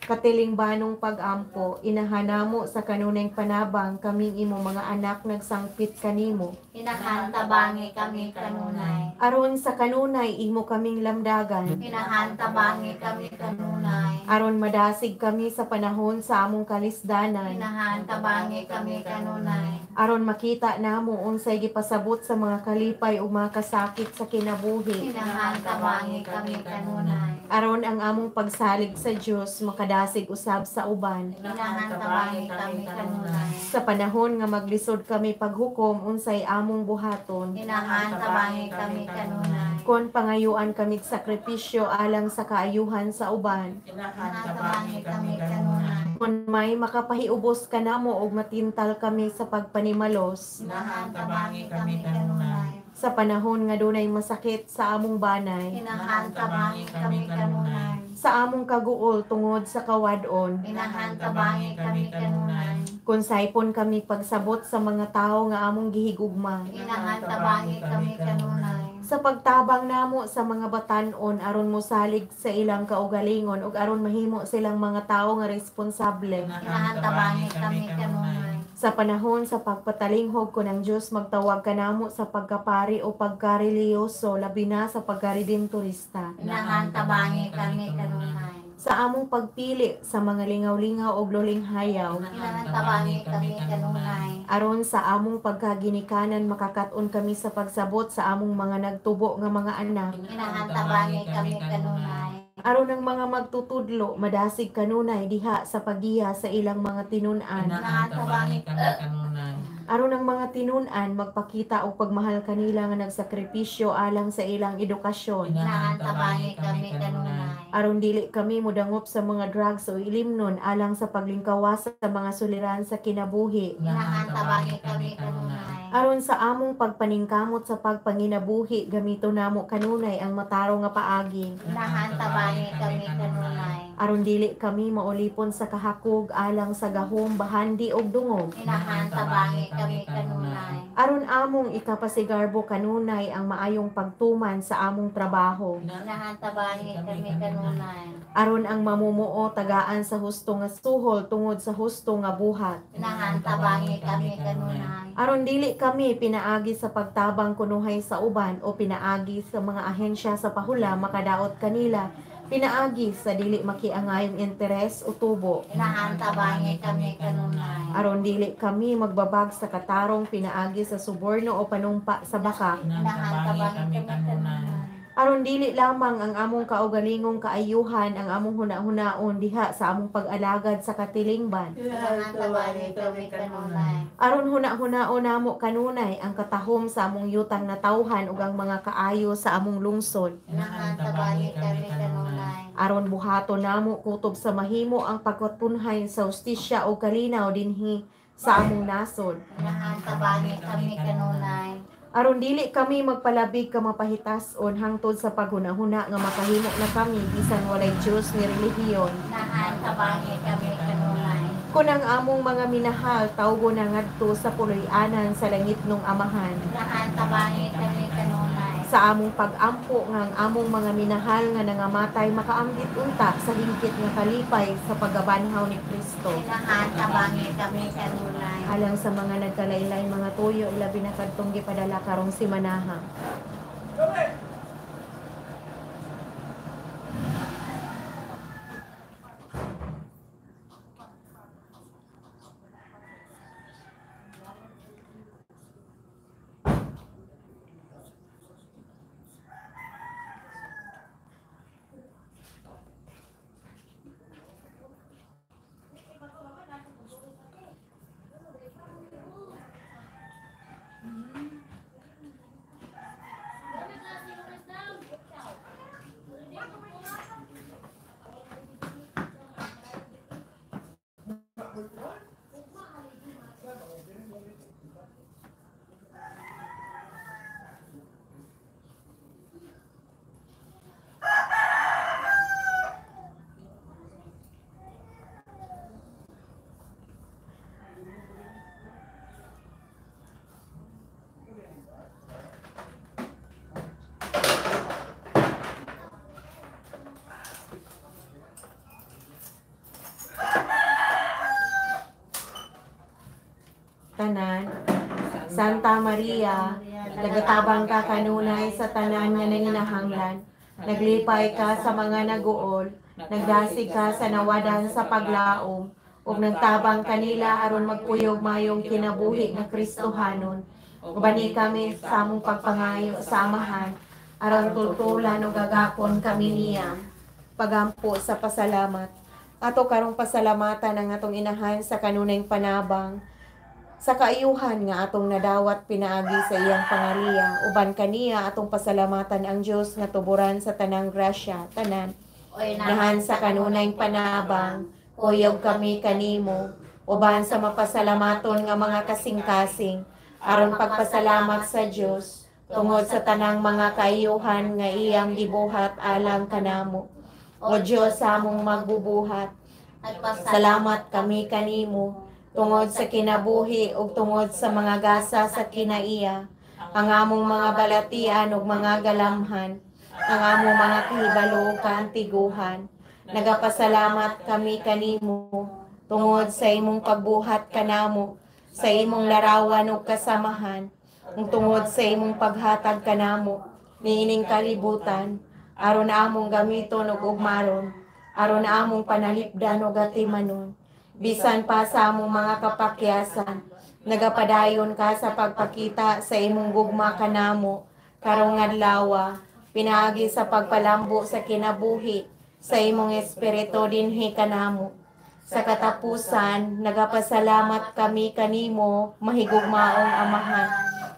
Katilingbanong pag-ampo, inahanamo sa kanunayng panabang kaming imo mga anak nagsangpit kanimo. Inahan tabangi kami kanunay. Aron sa kanunay imo kaming lamdagan. Inahan tabangi kami kanunay. Aron madasig kami sa panahon sa among kalisdanan. Inahan tabangi kami kanunay. Aron makita namo unsay gipasabot sa mga kalipay ug mga kasakit sa kinabuhi. Inahan tabangi kami kanunay. Aron ang among pagsalig sa Dios makadasig usab sa uban. Inahan tabangi kami kanunay. Sa panahon nga maglisod kami paghukom unsay among buhaton. Inahan tabangi kami kanunay. Kon pangayuan kami sakripisyo alang sa kaayuhan sa uban. Inahan tabangi kami kanunay. Kon may makapahiubos kanamo og matintal kami sa pagpanimalos. Inahan tabangi kami kanunay. Sa panahon nga dunay masakit sa among banay. Inahan tabangi kami kanunay. Sa among kaguol tungod sa kawadon. Inahan tabangi kami kanunay. Kung saipon kami pagsabot sa mga tao nga among gihigugma. Inahan tabangi kami kanunay. Sa pagtabang namo sa mga batan-on aron mosalig sa ilang kaugalingon ug aron mahimo silang mga tao nga responsable. Inahan tabangi kami kanunay. Sa panahon sa pagpatalinghog ko ng Diyos magtawag kanamo sa pagkapari o pagkareliyoso labi na sa pagkaredentorista. Inahan tabangi kami kanunay. Sa among pagpili sa mga lingaw-lingaw o luling hayaw. Inahan tabangi kami kanunay. Aron sa among pagkaginikanan makakaton kami sa pagsabot sa among mga nagtubo nga mga anak. Inahan tabangi kami kanunay. Aron ang mga magtutudlo madasig kanunay diha sa pagiya sa ilang mga tinun-an. Inaantabangi kami kanunay. Aron ang mga tinun-an magpakita og pagmahal kanila nga nagsakripisyo alang sa ilang edukasyon. Inaantabangi kami kanunay. Aron dili kami modangop sa mga drugs o ilimnon alang sa paglingkawas sa mga suliran sa kinabuhi. Inaantabangi kami kanunay. Aron sa among pagpaningkamot sa pagpanginabuhi gamito namo kanunay ang mataro nga paagi. Inaantabangi kami kanunay. Aron dili kami maulipon sa kahakog alang sa gahom, bahandi ug dungog. Inaantabangi kami kanunay. Aron among ikapasigarbo kanunay ang maayong pagtuman sa among trabaho. Inaantabangi kami kanunay. Aron ang mamumuo tagaan sa husto nga suhol tungod sa husto nga buhat. Inaantabangi kami kanunay. Aron dili kami pinaagi sa pagtabang kunuhay sa uban o pinaagi sa mga ahensya sa pahula makadaot kanila. Pinaagi sa dili makiangayong interes o tubo. Inaantabangi kami kanunay. Aron dili kami magbabag sa katarong pinaagi sa suborno o panumpa sa baka. Inaantabangi kami kanunay. Aron dili lamang ang among kaugalingong kaayuhan ang among huna-hunaon diha sa among pag-alagad sa katilingban. Inaantabangi kami kanunay. Aron huna-hunaon namo kanunay ang katahom sa among yutang na tawhan ug ang mga kaayo sa among lungsod. Inaantabangi kami kanunay. Aron buhaton namo kutob sa mahimo ang pagkatunhay sa hustisya o kalinaw dinhi sa among nasod. Inaantabangi kami kanunay. Aron dili kami magpalabig ka mapahitason hangtod sa paghuna-huna nga makahimo na kami bisan walay Dios ni relihiyon. Inaantabangi kami kanunay. Kung ang among mga minahal tawgo na ngadto sa puloy-anan sa langit nung amahan. Inaantabangi kami kanunay. Sa among pag-ampo nga ang among mga minahal nga nangamatay makaambit unta sa hingkit nga kalipay sa paggabanhaw ni Kristo. Inaantabangi kami kanunay. Alang sa mga nagkalaylay mga tuyo ilabi na kadtong gipadala karong simanaha. Tanan, Santa Maria, nagatabang ka kanunay sa tanan nga nanginahanglan. Naglipay ka sa mga naguol, nagdasig ka sa nawadan sa paglaom, ug nagtabang kanila aron magpuyog mayong kinabuhi nga Kristohanon. Ubani kami sa among pagpangayo sa amahan, aron tultulan ug gagapon kami niya. Pagampo sa pasalamat. Ato karong pasalamatan ang atong inahan sa kanunay panabang, sa kaayuhan nga atong nadawat pinaagi sa iyang pangaliya, uban kaniya atong pasalamatan ang Dios nga tuburan sa tanang grasya, tanan. Nahan sa kanunay panabang, kuyog kami kanimo, uban sa mapasalamaton nga mga kasing-kasing, aron pagpasalamat sa Dios, tungod sa tanang mga kaayuhan nga iyang gibuhat alang kanamo. O Dios sa among magbubuhat, salamat kami kanimo, tungod sa kinabuhi ug tungod sa mga gasa sa kinaiya, ang among mga balatian ug mga galamhan, ang among mga kahibalo ug kaantiguhan. Nagapasalamat kami kanimo tungod sa imong pagbuhat kanamo, sa imong larawan ug kasamahan, ug tungod sa imong paghatag kanamo niining kalibutan, aron among gamiton ug ugmaron, aron among panalipdan ug atimanon. Bisan pa sa among mga kapakyasan, nagapadayon ka sa pagpakita sa imong gugma kanamo, karong adlaw, pinaagi sa pagpalambo sa kinabuhi, sa imong espiritu dinhi kanamo. Sa katapusan, nagapasalamat kami kanimo, mahigugmaong Amahan.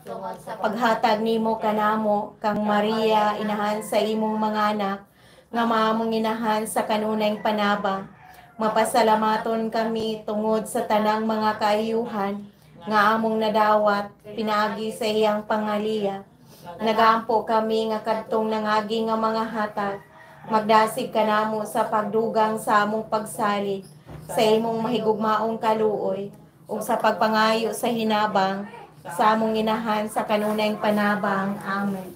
tungod sa Paghatag nimo kanamo, kang Maria, inahan sa imong mga anak, nga maamong inahan sa kanunay panaba. Mapasalamaton kami tungod sa tanang mga kaayuhan, nga among nadawat, pinaagi sa iyang pangaliya. Nagaampo kami nga kadtong nangagi nga mga hatag, magdasig kanamo sa pagdugang sa among pagsalig, sa imong mahigugmaong kaluoy, ug sa pagpangayo sa hinabang, sa among inahan sa kanunay panabang. Amen.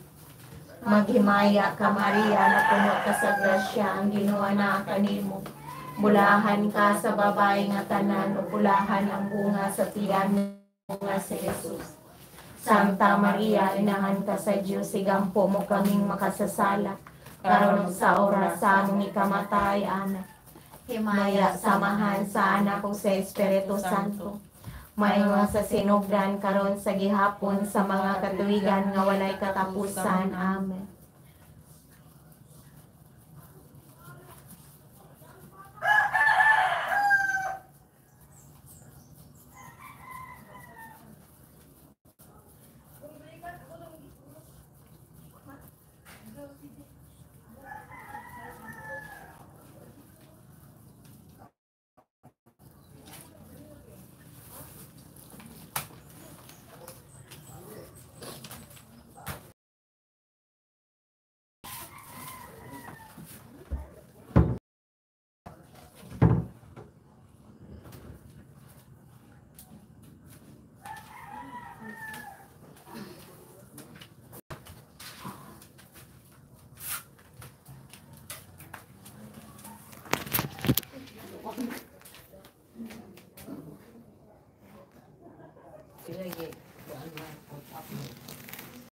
Maghimaya ka Maria, na puno ka sa grasya, ang Ginoo na kanimo. Bulahan ka sa babae nga tanan, ug bulahan ang bunga sa tiyan mo nga si Jesus. Santa Maria, inahan ka sa Dios, igampo mo kaming makasasala, karon sa oras sa among ikamatay. Amen. Himaya samahan sa anak ko sa Espiritu Santo, maingon sa sinugdan karon sa gihapon sa mga katuigan nga walay katapusan. Amen. Sige,